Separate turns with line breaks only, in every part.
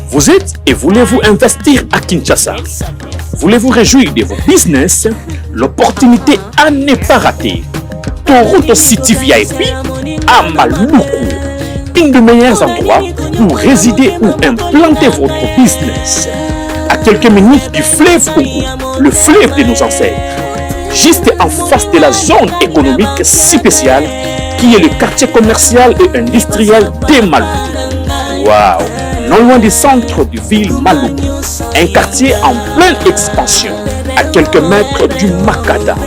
Vous êtes et voulez-vous investir à Kinshasa? Voulez-vous réjouir de vos business? L'opportunité à ne pas rater. Toronto City VIP à Maluku, un des meilleurs endroits pour résider ou implanter votre business. À quelques minutes du fleuve Congo, le fleuve de nos ancêtres, juste en face de la zone économique spéciale qui est le quartier commercial et industriel de Maluku. Waouh! Non loin du centre de ville Maluku, un quartier en pleine expansion, à quelques mètres du Macadam.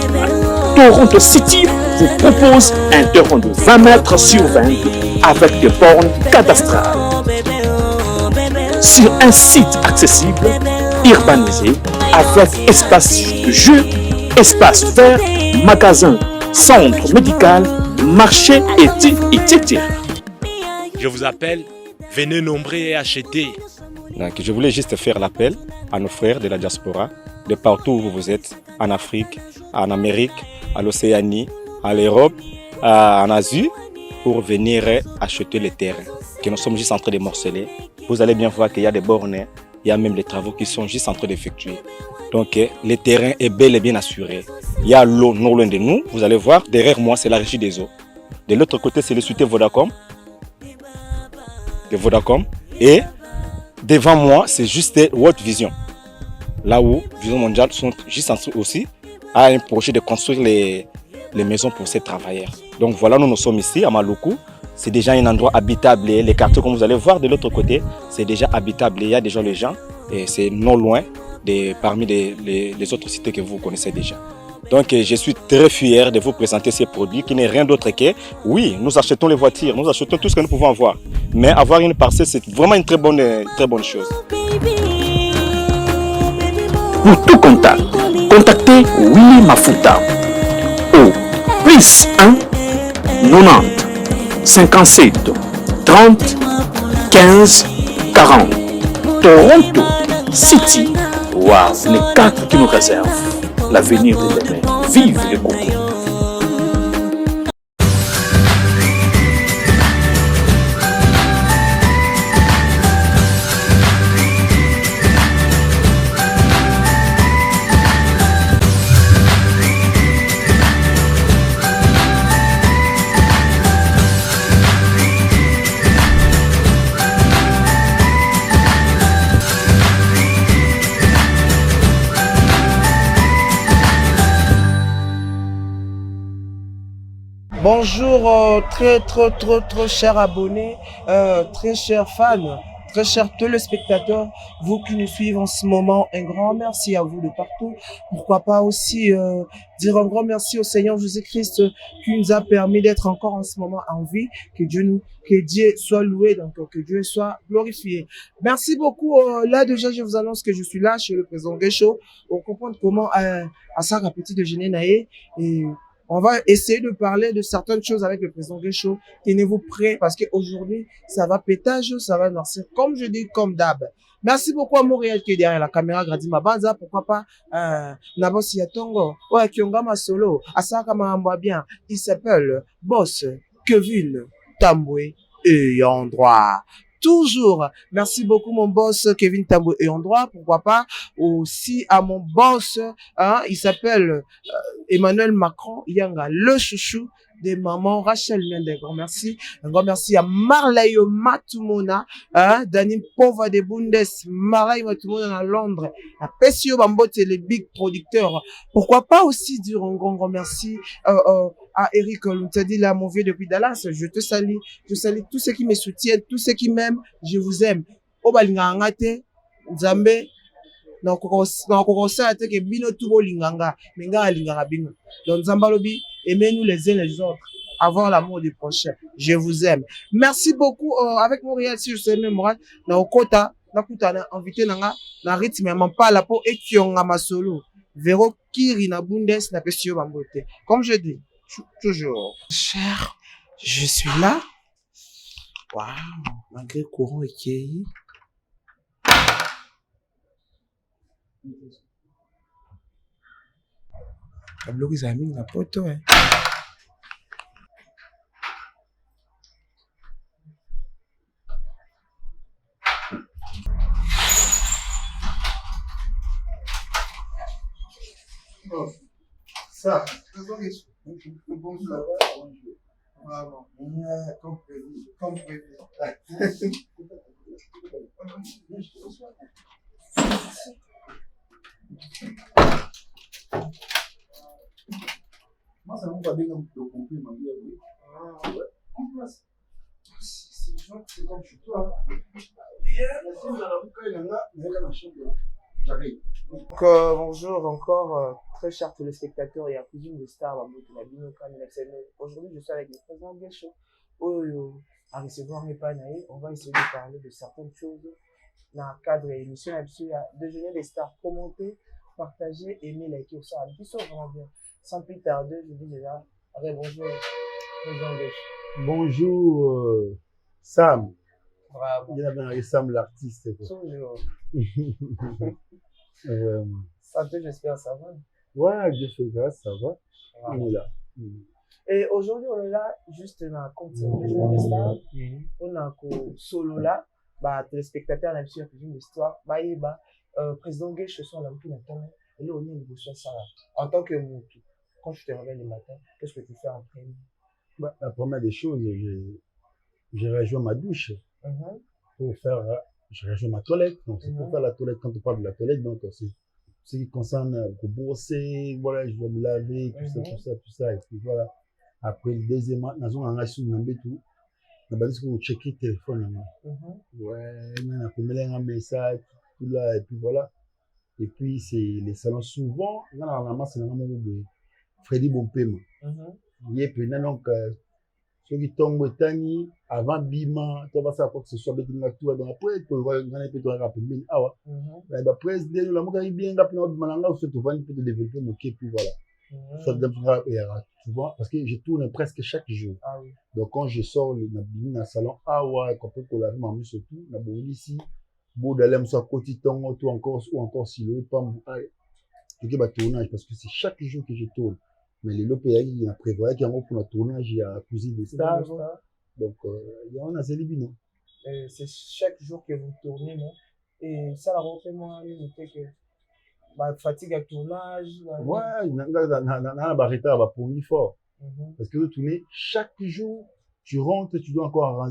Toronto City vous propose un terrain de 20 mètres sur 20 avec des bornes cadastrales. Sur un site accessible, urbanisé, avec espace de jeu, espace vert, magasin, centre médical, marché, etc.
Je vous appelle, venez nombrer et acheter.
Donc, je voulais juste faire l'appel à nos frères de la diaspora, de partout où vous êtes, en Afrique, en Amérique, à l'Océanie, à l'Europe, en Asie, pour venir acheter les terrains que nous sommes juste en train de morceler. Vous allez bien voir qu'il y a des bornes, il y a même les travaux qui sont juste en train d'effectuer. Donc, le terrain est bel et bien assuré. Il y a l'eau non loin de nous. Vous allez voir, derrière moi, c'est la régie des eaux. De l'autre côté, c'est le société Vodacom. Et devant moi, c'est juste World Vision. Là où Vision Mondiale sont juste en train aussi à un projet de construire les maisons pour ces travailleurs. Donc voilà, nous sommes ici à Maluku. C'est déjà un endroit habitable. Les quartiers, comme vous allez voir de l'autre côté, c'est déjà habitable. Il y a déjà les gens et c'est non loin parmi les autres cités que vous connaissez déjà. Donc je suis très fier de vous présenter ces produits qui n'est rien d'autre que, oui, nous achetons les voitures, nous achetons tout ce que nous pouvons avoir. Mais avoir une parcelle, c'est vraiment une très bonne chose.
Pour tout contact, contactez Willy Mafuta au plus 1 90 57 30 15 40. Toronto City. Waouh, les quatre qui nous réservent l'avenir de demain. Vive le Congo!
Bonjour, très chers abonnés, très chers fans, très chers téléspectateurs, vous qui nous suivez en ce moment, un grand merci à vous de partout. Pourquoi pas aussi dire un grand merci au Seigneur Jésus-Christ qui nous a permis d'être encore en ce moment en vie. Que Dieu soit loué, donc que Dieu soit glorifié. Merci beaucoup. Là déjà, je vous annonce que je suis là chez le président Guécho pour comprendre comment à ça petit déjeuner naïe et on va essayer de parler de certaines choses avec le président Guécho. Tenez-vous prêts parce qu'aujourd'hui, ça va pétage, ça va danser. Comme je dis, comme d'hab. Merci beaucoup à Montréal qui est derrière la caméra. Gradima Banza, pourquoi pas, Nabos Yatongo. Ouais, Kiongama Solo. Asaka Mahamba bien. Il s'appelle Boss Kevin Tamboué et endroit. Toujours. Merci beaucoup, mon boss Kevin Tamboué et endroit. Pourquoi pas aussi à mon boss, hein, il s'appelle Emmanuel Macron Yanga, le chouchou des mamans Rachel Mende. Un grand merci à Marlayo Matumona, hein, Dani Pova de Bundes, Marlayo Matumona à Londres, à Pessio Bambote, les big producteurs. Pourquoi pas aussi dire un grand merci à Eric Luntadi, là, mon vieux depuis Dallas. Je te salue. Je salue tous ceux qui me soutiennent, tous ceux qui m'aiment. Je vous aime. Obalinga ngate, Nzambe. Donc Zambalobi, aimez-nous les uns les autres, avoir l'amour du prochain. Je vous aime. Merci beaucoup avec Montréal, si je sais même Montréal, na okota, na kutana invité nanga na rythme pas la peau et kionga masolo. Véro Kiri na Bundes na Pessio Bambote. Comme je dis, toujours. Cher, je suis là. Waouh, malgré courant et qui bloqué ça mis na poto hein.
Ça, bonjour. Vraiment. Comme prévu. Comme prévu. Moi, ça m'a pas bien comme le compris, ma vie. Ah, ouais. En place. C'est comme chez toi. J'arrive.
Donc, bonjour encore, très chers téléspectateurs et accusines de Star la Binoka. Aujourd'hui, je suis avec le président Guécho. À recevoir mes panaïs, on va essayer de parler de certaines choses dans le cadre de l'émission Déjeuner des stars. Commenter, partager, aimer, liker ça. Qui sont vraiment bien. Sans plus tarder, je dis déjà, bonjour, président Guécho.
Bonjour, Sam.
Bravo.
Il y avait Sam l'artiste.
Toujours.
Euh,
Santé, j'espère, ça va.
ouais, Dieu fait grâce, ça va.
Bravo.
On est là.
Et aujourd'hui, on est là juste dans le continent Déjeuner des stars. On a un solo là, téléspectateurs, on a sur une histoire. Président Guécho, je suis en train de et là, on est négocié ça là. En tant que Moutou, quand je te réveille le matin, qu'est-ce que tu fais en premier?
La première des choses, j'ai rejoint ma douche pour faire, je rejoins ma toilette. Donc, c'est pour faire la toilette. Quand on parle de la toilette, donc, c'est ce qui concerne pour brosser, voilà, je dois me laver, tout ça. Et puis voilà. Après, le deuxième, nous avons un tout. On a dit qu'on checker le téléphone. Ouais, on a un message, tout là, et puis voilà. Et puis, c'est les salons souvent, on a un c'est Freddy Bompema. Et puis, donc, ceux qui tombent tani avant bima, tu vas savoir que ce soit bien tout. Donc, après, tu vas gagner peut-être rapidement. Ah ouais. Après, président, la moka bien rapidement, malanga, tu vas peut-être développer mon puis voilà. Souvent, parce que je tourne presque chaque jour.
Ah oui.
Donc, quand je sors dans le salon, ah ouais, quand on peut laver ma main surtout, on a beau ici, beau d'aller me soit cotiton, ou encore silo, pas mon tournage, parce que c'est chaque jour que je tourne. Mais les pays, il y a prévu qu'il y a pour le tournage, il y a cuisine des stars. Donc, il y a un célibino.
C'est chaque jour que vous tournez, non? Et ça, la refait moi, il que fatigue à tournage.
Ouais, il y a un barretta pour lui fort. Parce que vous tournez chaque jour, tu rentres, tu dois encore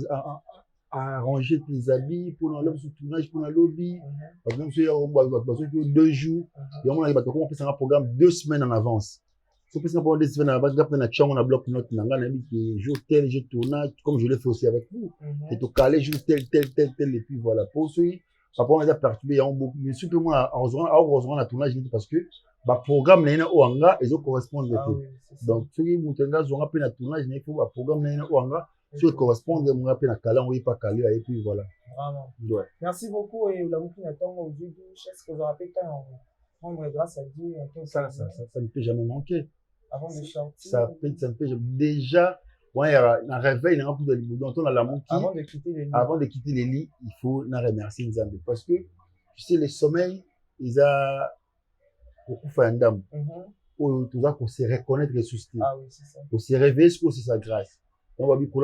arranger tes habits pour l'enlever sur tournage, pour le lobby. Par exemple, si il y a 2 jours, il y a un programme 2 semaines en avance. Il faut que 2 semaines en avance, on a bloqué notre jour tel, jour tournage, comme je l'ai fait aussi avec vous. Et tu calé jour tel, et puis voilà. Pour ceux après, on a perturbé, il y a beaucoup. Mais simplement, heureusement, la tournage, parce que le programme n'est pas au hanga, ils correspondent. Donc, ceux qui ont un tournage, il faut le programme n'est pas au hanga. Ceux qui correspondent, ils ont un calé, on n'est pas calé, et puis voilà.
Vraiment.
Ouais.
Merci beaucoup. Et la mouki n'attend aujourd'hui, est-ce que vous rappelez quand on rendre grâce à Dieu?
Ça ne peut jamais manquer.
Avant de chanter.
Ça ne peut jamais. Déjà, il y a un réveil, il y a un peu de donc on a la mouki.
Avant de quitter les lits,
il faut remercier Nzambe. Parce que, tu sais, les sommeils, ils ont beaucoup fait un dame. Pour se reconnaître les soucis.
Ah oui, c'est ça.
Pour se réveiller, c'est sa grâce. On va dire que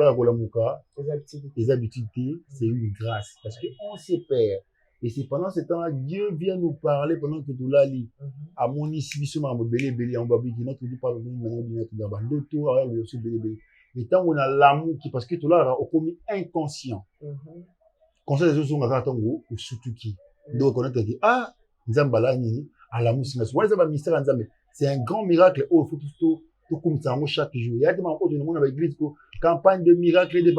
les habitudes, c'est une grâce. Parce qu'on se perd. Et c'est pendant ce temps-là, Dieu vient nous parler pendant que tout là, à mon ici, on va dire que notre vie parle de notre vie, et tant on a l'amour qui, parce que tout là, on commis inconscient. Quand ça, les autres sont à Tango, ou surtout qui. Donc, reconnaître que, ah, Nzambala, à l'amour, c'est un grand miracle. Oh, il faut tout comme ça, chaque jour. Il y a des gens qui ont l'église, campagne de miracles, des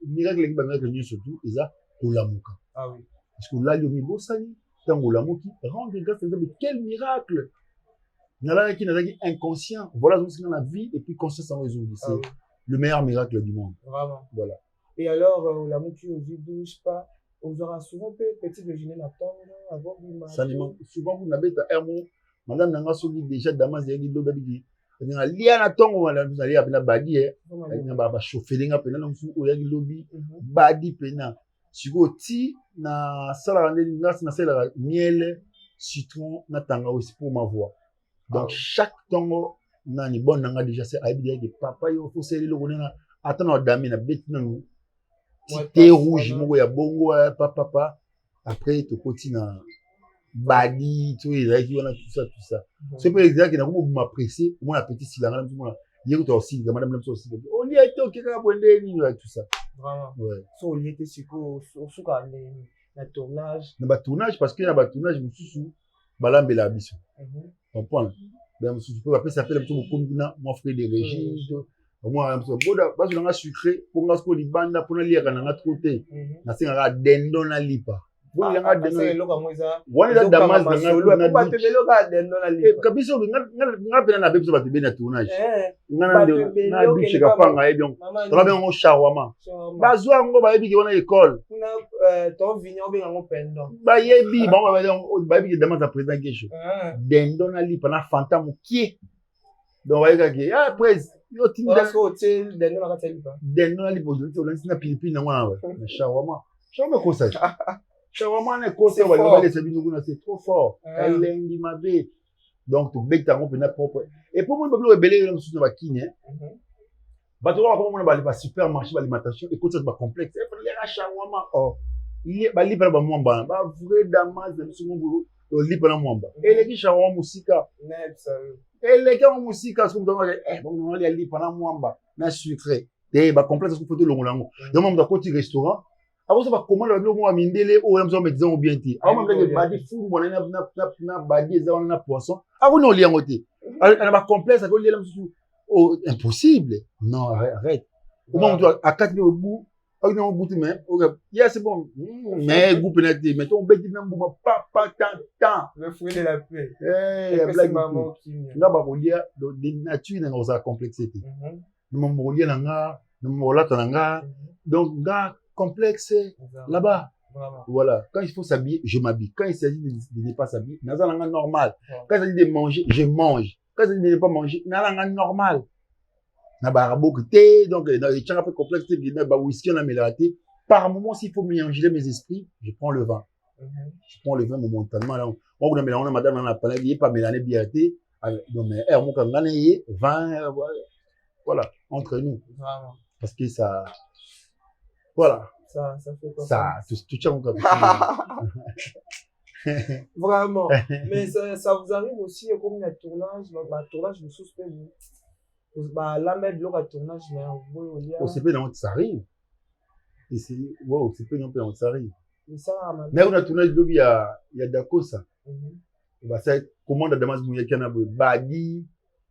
miracles, surtout, ils ont tout l'amour.
Ah oui.
Parce que là, il y a un beau sani, tant que l'amour qui rend grâce à Nzambe. Quel miracle! Il y a qui est inconscient. Voilà ce qu'on a la vie et puis conscience en réseau. C'est le meilleur miracle du monde.
Vraiment.
Voilà.
Et alors, l'amour qui ne douche pas, on aura souvent petit déjeuner la table avant du match.
Souvent, vous n'avez pas un mot. Madame Nanga Sogi, déjà, Damas, il y a des lobby. Il y a lié à tongo, vous allez appeler Badi. Il y a un chauffeur, il y a un lobby. Badi, pena. Si vous avez na salade, miel, citron, na tanga aussi pour ma voix. Donc, chaque tongo, nani bon nanga déjà c'est aïe de papa yo faut serrer le ronena attends dami na bête non thé rouge mo ya bongo papa après tu continue badi tout ça c'est pas exact na ko m'apprécier mon appétit silanga tout monde hier tu aussi madame même aussi on y était OK ka bonde ni tout ça
vraiment
ouais
so il était siko suka na tournage
na tournage parce que na tournage mususu balambela biso comprendre ben mususu peut appeler s'appelle tout comme mon frère de Régis moi boda baso nga sucré pour nga ko libanda pour na liaka na côté na singa dendo na lipa bon yanga dendo wani da damas na ba tebelo ga dendo na lipa kabisa nga pena na bebiso ba tebena tournage nga na biche ka panga e bien to ba ngo shawama bazo ngo ba yebi ki wana école
kuna to vigno be ngo pendo
ba yebi ba yebi ki damas à président kesho dendo na lipa na fantôme qui donc va yaka ki après yo tinda
so hotel dendo na katelipa
dendo na lipa to lansi na pilipili na mwana na shawama ko ça shawama na ko ça va laisser bingu na c'est trop fort elengi mabe donc to beta ngo pena propre et pour moi bablo ebele na musu na bakini bato ba ko mona ba supermarché ba alimentation et ko ça ba complexe e fallait la shawama il ba lipa ba mwamba ba vrai damas de musu ngulu to lipa na mwamba eleki shawama musika eleki musika so mto bon on ali lipa na mwamba na sucré et ba complexe ko photo longo lango donc on doit côté restaurant avant ça va commander le biloko mindele o yamzo médecin ou bien ti avant même que badi fou bon na badi ezana na poisson avant on liango ti ana ba complexe ko liela musu impossible non arrête au moment où à 4 au bout avec un bout mais yeah c'est bon mais goût pénalité mais ton bête na mbuma pas tant
le fruit de la paix
la blague maman qui nga ba kolia de nature na za complexité nous mo kolia nga nous mo lata nga donc nga complexe là-bas. Vraiment. Voilà. Quand il faut s'habiller, je m'habille. Quand il s'agit de ne pas s'habiller, n'a pas normal. Quand il s'agit de manger, je mange. Quand il s'agit de ne pas manger, n'a pas normal. N'a pas beaucoup de thé, donc il y a un peu complexe, il y a un whisky, on a mélangé. Par moment, s'il faut mélanger mes esprits, je prends le vin. Je prends le vin momentanément. Là, on a mélangé, madame, on a parlé, il n'y a pas mélangé biaté. Donc, mais, on a gagné 20, voilà, entre nous. Vraiment. Parce que ça. Voilà.
Ça fait quoi
ça tout tient encore.
Vraiment. Mais ça vous arrive aussi comme un tournage, tournage de suspect. Là même le tournage mais
au CP non ça arrive. Et c'est wow, CP non peut ça arrive.
Mais ça
mais on a tournage il y a d'accord ça. Bah ça commande Damas Mouya kana badi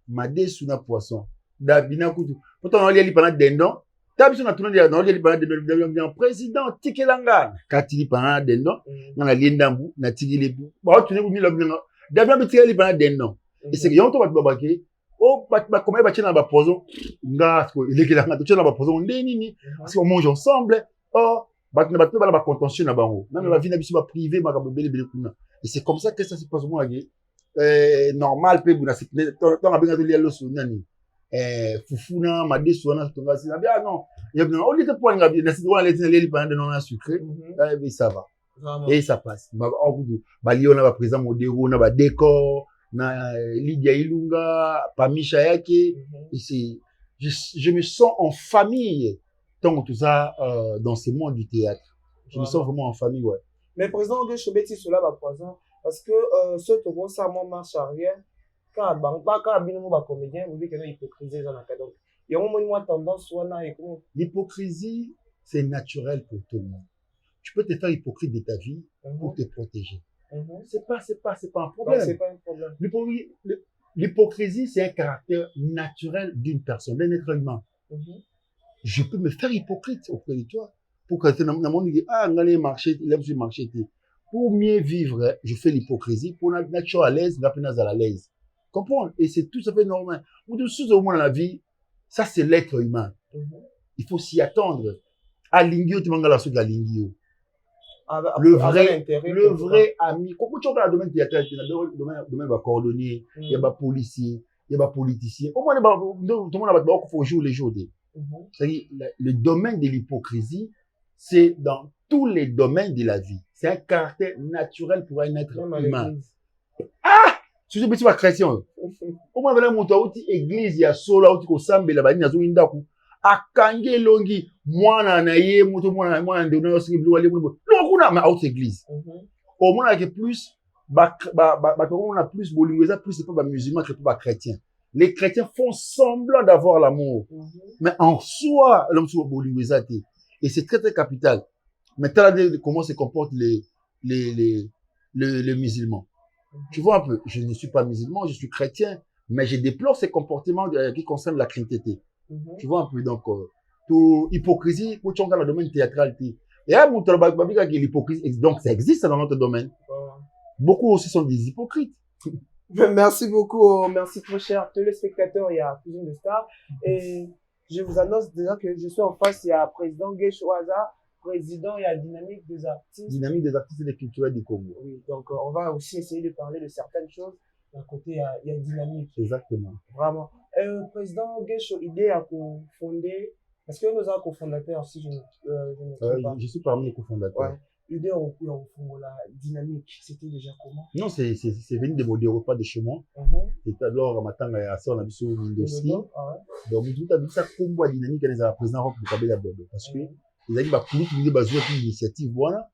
madesu na poisson. Dabina kutu. Pourtant on li pendant dendon. Tabiso na tourné dans les le président Tikelanga katili pendant dendon na liendambu na tigile ba tourné bu milo binga dabia bitikeli pendant dendon et c'est que yonto bat babake o bat comment ba tchena ba poison nga ko ilekelanga to tchena ba poison ndeni parce qu'on mange ensemble bat na bat ba contention na bango même ba vie na biso ba privé ma ka bele kuna et c'est comme ça que ça se passe moi normal pe bu na to na benga to lielo so nani fufuna madesu wana tonga sina bien non il y a bien on dit que pour nga bien c'est on les pendant de non sucré et ça va et ça passe ba okudu ba liona ba présent modéro na ba décor na Lydia Ilunga Pamisha yake et c'est je me sens en famille tant tout ça dans ce monde du théâtre je me sens vraiment en famille ouais
mais président de Chobeti cela va poison parce que ce togo ça mon marche arrière quand bino ba comédien vous dites que l'hypocrisie dans la cadre il y a une tendance
l'hypocrisie c'est naturel pour tout le monde tu peux te faire hypocrite de ta vie pour te protéger c'est pas un problème
c'est pas un problème
l'hypocrisie c'est un caractère naturel d'une personne d'un être humain je peux me faire hypocrite auprès de toi pour que dans mon dit ngale marché il aime sur marché pour mieux vivre je fais l'hypocrisie pour être nature à l'aise la peine à l'aise. Comprendre et c'est tout à fait normal. Ou tout ce au moins dans la vie, ça c'est l'être humain. Il faut s'y attendre. À l'ingio tu mangas la suite à l'ingio. Le vrai ami. Quand tu regardes le domaine théâtral, le domaine va coordonner, il y a pas policier, il y a pas politicien. Au moins tout le monde va beaucoup faut jouer les jours. C'est-à-dire le domaine de l'hypocrisie, c'est dans tous les domaines de la vie. C'est un caractère naturel pour un être humain. Si tu veux chrétien, au moins voilà mon outil église ya sola outil ko sambela bani nazo indaku akange longi mwana na ye moto mwana ndio na yosi bilu wale no kuna ma out église. Au moins avec plus on a plus Bolingweza, plus c'est pas musulman que pas chrétien. Les chrétiens font semblant d'avoir l'amour. Mais en soi, l'homme soit Bolingweza. Et c'est très, très capital. Mais t'as comment se comportent les musulmans. Tu vois un peu, je ne suis pas musulman, je suis chrétien, mais je déplore ces comportements qui concernent la chrétienté. Tu vois un peu, donc, toute hypocrisie, pour tu regardes le domaine théâtral. Et à mon l'hypocrisie, donc ça existe dans notre domaine. Beaucoup aussi sont des hypocrites.
Merci beaucoup, merci trop cher téléspectateurs, il y a Cuisine de Stars. Et je vous annonce déjà que je suis en face, il y a président Geshoaza, président, il y a Dynamique des artistes.
Dynamique des artistes et des culturels du Congo.
Oui, donc on va aussi essayer de parler de certaines choses. D'un côté, il y a Dynamique.
Exactement.
Vraiment. Président Gesho, idée à fonder, parce que nous avons cofondateur, si je ne trompe pas.
Je suis parmi les cofondateurs.
Ouais. L'idée au fond, la Dynamique, c'était déjà comment?
Non, c'est venu des repas de chez moi. C'était alors, matin, à ça, on a vu sur Windows. Donc, tout a vu ça comme la Dynamique, elle est à président Rock Mukabe à Bordeaux. Parce que, ils ont dit, il y a une initiative, voilà.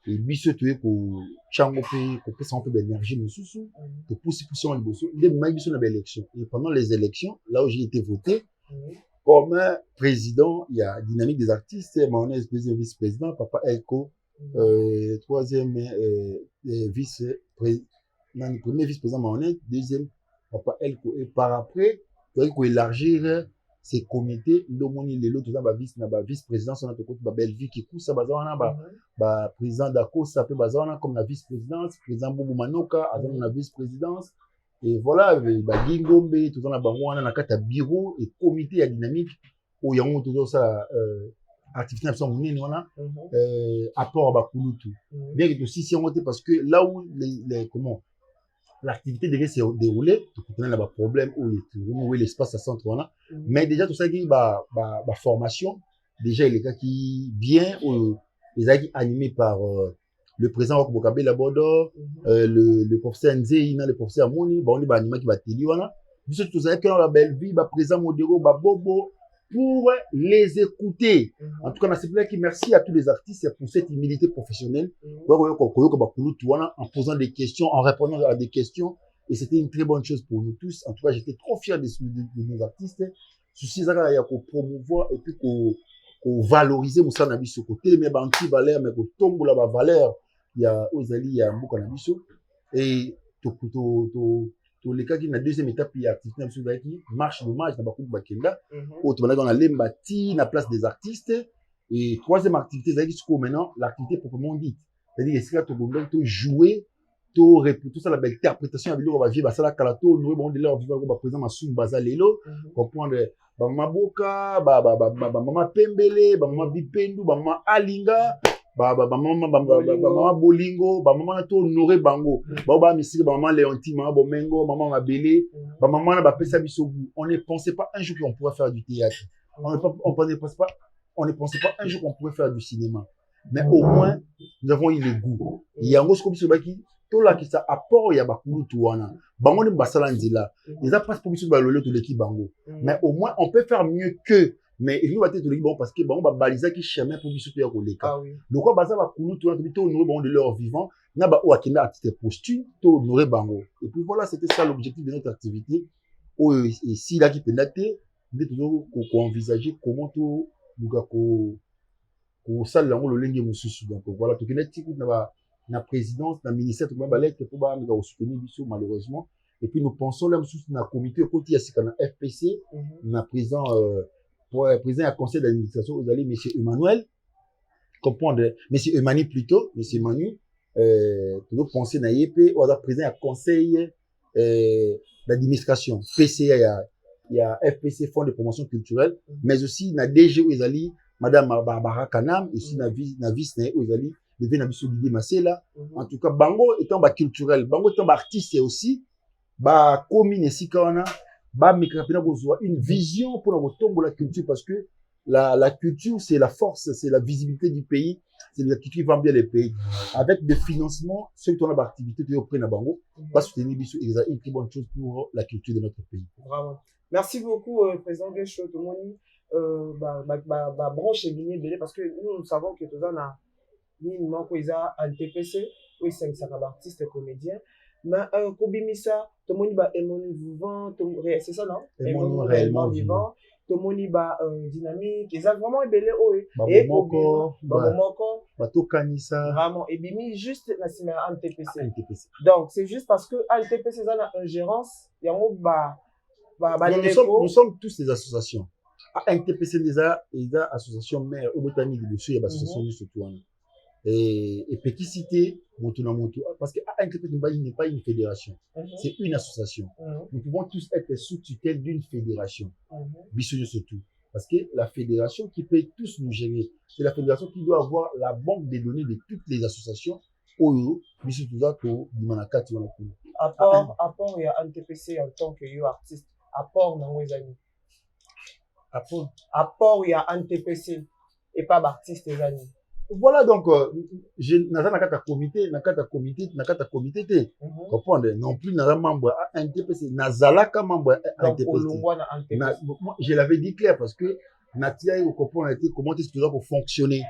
Et lui, ce que pour chango pour que ça un peu d'énergie, nous sous, pour pousser on le bosso. Il est même sur la élection. Et pendant les élections, là où j'ai été voté, comme président, il y a Dynamique des artistes, mon deuxième vice-président, Papa Elko, troisième premier vice-président Mahonet, deuxième Papa Elko. Et par après, il faut élargir ces comités. L'homoni les l'autre vice-président, on a tout côté Belgique qui couche ça bazana président d'Ako ça peut bazana comme la vice-présidence, président Boubou Manoka, azana la vice-présidence. Et voilà, Gingombe, tout dans la banwana na kata bureau et comité à dynamique où il y a tout ça activité nation munene wana apport ba kulutu. Bien que aussi si on était parce que là où comment l'activité devait se dérouler, tu connais là problème où l'espace à centre wana, mais déjà tout ça qui formation déjà il est qui bien les a animés par le président Roch Bokabe la Bordeaux, le professeur Nzeina, le professeur Moni, on est animé qui va télé wana. Biso tout ça qui dans la belle vie, président Modero, bobo pour les écouter. En tout cas, on a plaît qui merci à tous les artistes pour cette humilité professionnelle. En posant des questions, en répondant à des questions. Et c'était une très bonne chose pour nous tous. En tout cas, j'étais trop fier de nos artistes. Souci, il y a qu'on promouvoir et puis qu'on valoriser Moussa Nabiso. Côté mais banti valeur, mais qu'on tombe la valeur. Il y a Ozali, il y a Mbouka Nabiso. Et les cas qui na deuxième étape il y a activité qui marche d'hommage dans beaucoup bakenda autrement dans la lembati na place des artistes et troisième activité c'est jusqu'au maintenant l'activité proprement dite c'est-à-dire est-ce que tu jouer tout ça la belle interprétation avec on va vivre ça la kalato nous bon de leur vivre comme président Massoum Bazalelo comprendre mama Boka mama Pembele mama Bipendu mama Alinga maman Bolingo, maman to honoré bango, misiri maman Léonti, maman Bomengo, maman Mabele, maman na pesa bisobu. On ne pensait pas un jour qu'on pourrait faire du théâtre. On ne pensait pas un jour qu'on pourrait faire du cinéma. Mais au moins, nous avons eu le goût. Il y a un gros scope sur baki, tout là qui ça apport il y a bakulu tuana. Bango ni basala nzila. Les appas pour biso balolo to l'équipe bango. Mais au moins on peut faire mieux que mais il va être bon parce que bon va baliser qui chemin pour biso ya koleka. Le quoi baza ba kulu tuana to honorer bango de leur vivant. Na ba o akina artiste posture to honorer bango. Et puis voilà, c'était ça l'objectif de notre activité. Ici là qui peut dater, mais toujours qu'on envisager comment tout ko sala lango lo lenge mususu. Donc voilà, to kina tiku na présidence, na ministère tout ba lettre pour ba soutenir biso malheureusement. Et puis nous pensons là mususu na comité côté ya sikana FPC, na président président du conseil d'administration, vous allez monsieur Emmanuel, comprendre, monsieur Emmanuel plutôt, monsieur Emmanuel, toujours penser na YP, ou alors président du conseil d'administration, PCA, il y a FPC, Fonds de promotion culturelle, mais aussi na DG, vous allez, madame Barbara Kanam, ici na vice, vous allez, devez na biso Didier Masela, en tout cas, bango étant culturel, bango étant artiste aussi, commune ici quand on a, une vision pour la culture parce que la culture c'est la force, c'est la visibilité du pays, c'est la culture qui vend bien les pays. Avec des financements, ceux qui ont l'activité qui prennent à Bango, va soutenir une très bonne chose pour la culture de notre pays.
Vraiment. Merci beaucoup, président Gesho Tomoni. Branche est bien parce que nous savons que tout ça ni manko eza NTPC oui c'est ça comme artiste comédien mais kobimisa tomoni ba Emoni vivant c'est ça non
Emoni réellement vivant
tomoni ba dynamique eza vraiment ebele oyo
et moko bato kanisa
vraiment ebimi juste na sima NTPC donc c'est juste parce que NTPC eza na ingérence yango
nous sommes tous des associations NTPC déjà association mère obotani liboso ya association surtout et petit cité parce que NTPC n'est pas une fédération c'est une association nous pouvons tous être sous tutelle d'une fédération biso surtout parce que la fédération qui peut tous nous gérer c'est la fédération qui doit avoir la banque des données de toutes les associations oyo biso tout ça to dimanakati wana kuna
apport ya NTPC en tant que artiste apport na ngwezani apport ya NTPC et pas artiste ezani
voilà donc je naza na kata comité te comprendre non plus naza membre à NTPC nazalaka membre à NTPC je l'avais dit clair parce que natia au comprendre était comment est-ce que ça peut fonctionner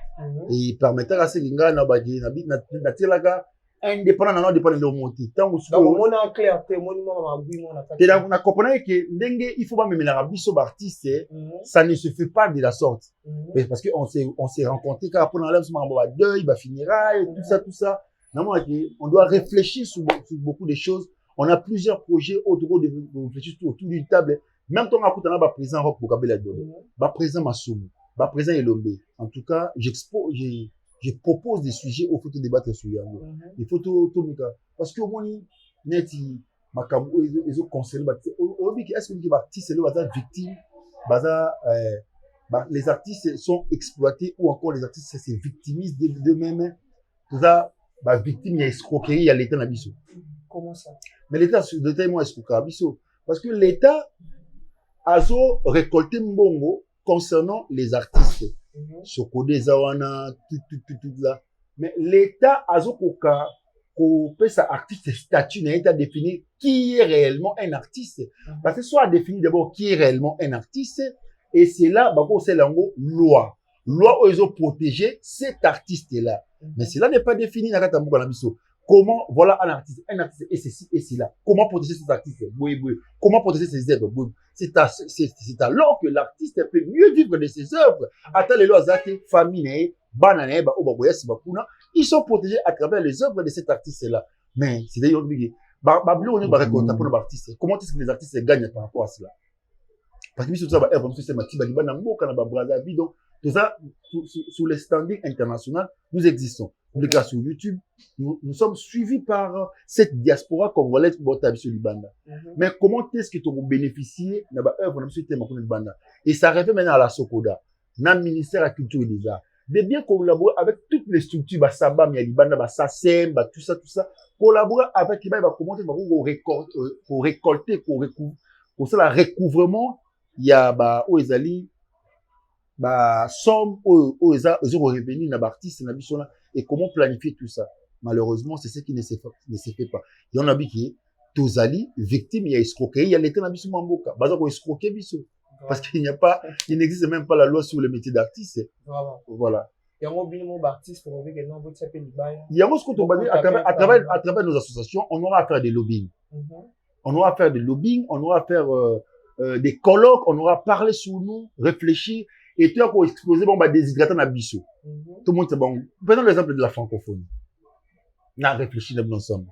et permettre à ces gars na badi na tielaka indépendant non dépendant de monter tant ou
donc on a clair témoignement
et là on a compris que ndenge il faut pas même la biso artiste ça ne se fait pas de la sorte parce que on s'est rencontré quand on enlève son deuil va finira et tout ça non on doit réfléchir sur beaucoup de choses on a plusieurs projets autour de réfléchir autour d'une table même quand on a coûté là présent rock pour Kabila Dodo présent Masumu présent Elombe en tout cas je propose des sujets au photo débattre sur yango il faut tout parce que au moins neti makambo les autres conseils est-ce que les artistes les victimes les artistes sont exploités ou encore les artistes se victimisent d'eux-mêmes tout ça victime il y a escroquerie il y a l'état na biso
comment ça
mais l'état est moins escroquerie biso parce que l'état a récolté mbongo concernant les artistes Sokode Zawana, tout là. Mais l'État a coupé sa artiste statut n'a pas défini qui est réellement un artiste. Parce que soit défini d'abord qui est réellement un artiste, et c'est là, c'est la loi. Loi où ils ont protégé cet artiste-là. Mais cela n'est pas défini dans la biso. Comment, voilà un artiste et ceci et cela. Comment protéger cet artiste? Comment protéger ses œuvres? C'est alors que l'artiste peut mieux vivre de ses œuvres. Attends les lois famille, banane, ils sont protégés à travers les œuvres de cet artiste-là. Mais c'est d'ailleurs comment est-ce que les artistes gagnent par rapport à cela? Parce que ça va être c'est donc tout ça sous les standings internationaux, nous existons. Nous cas sur YouTube, nous sommes suivis par cette diaspora congolaise sur Libanda. Mais comment est-ce que tu as bénéficié de l'œuvre de Libanda? Et ça revient maintenant à la Sokoda, dans le ministère de la Culture et des Arts. De bien collaborer avec toutes les structures, Sabam, Libanda, Sassem, tout ça, collaborer avec les gens, comment pour récolter, pour ça, le recouvrement, il y a, Oezali, somme, ils ont revenu dans l'artiste, dans la et comment planifier tout ça. Malheureusement, c'est ce qui ne se fait pas. Il y en a qui Tozali, victime, il y a escroquerie, il y a l'état d'Abisso Mamboka. Baza ko escroquer biso. Parce qu'il n'existe même pas la loi sur le métier d'artiste. Voilà.
Il y a un minimum d'artistes pour que non, vous savez,
il y a ce qu'on à travers nos associations, on aura à faire des lobbying. On aura à faire des lobbying, on aura à faire des colloques, on aura à parler sur nous, réfléchir. Et tu as pour exposer des hydratants à Bissau. Tout le monde c'est bon. Prenons l'exemple de la francophonie. On a réfléchi ensemble.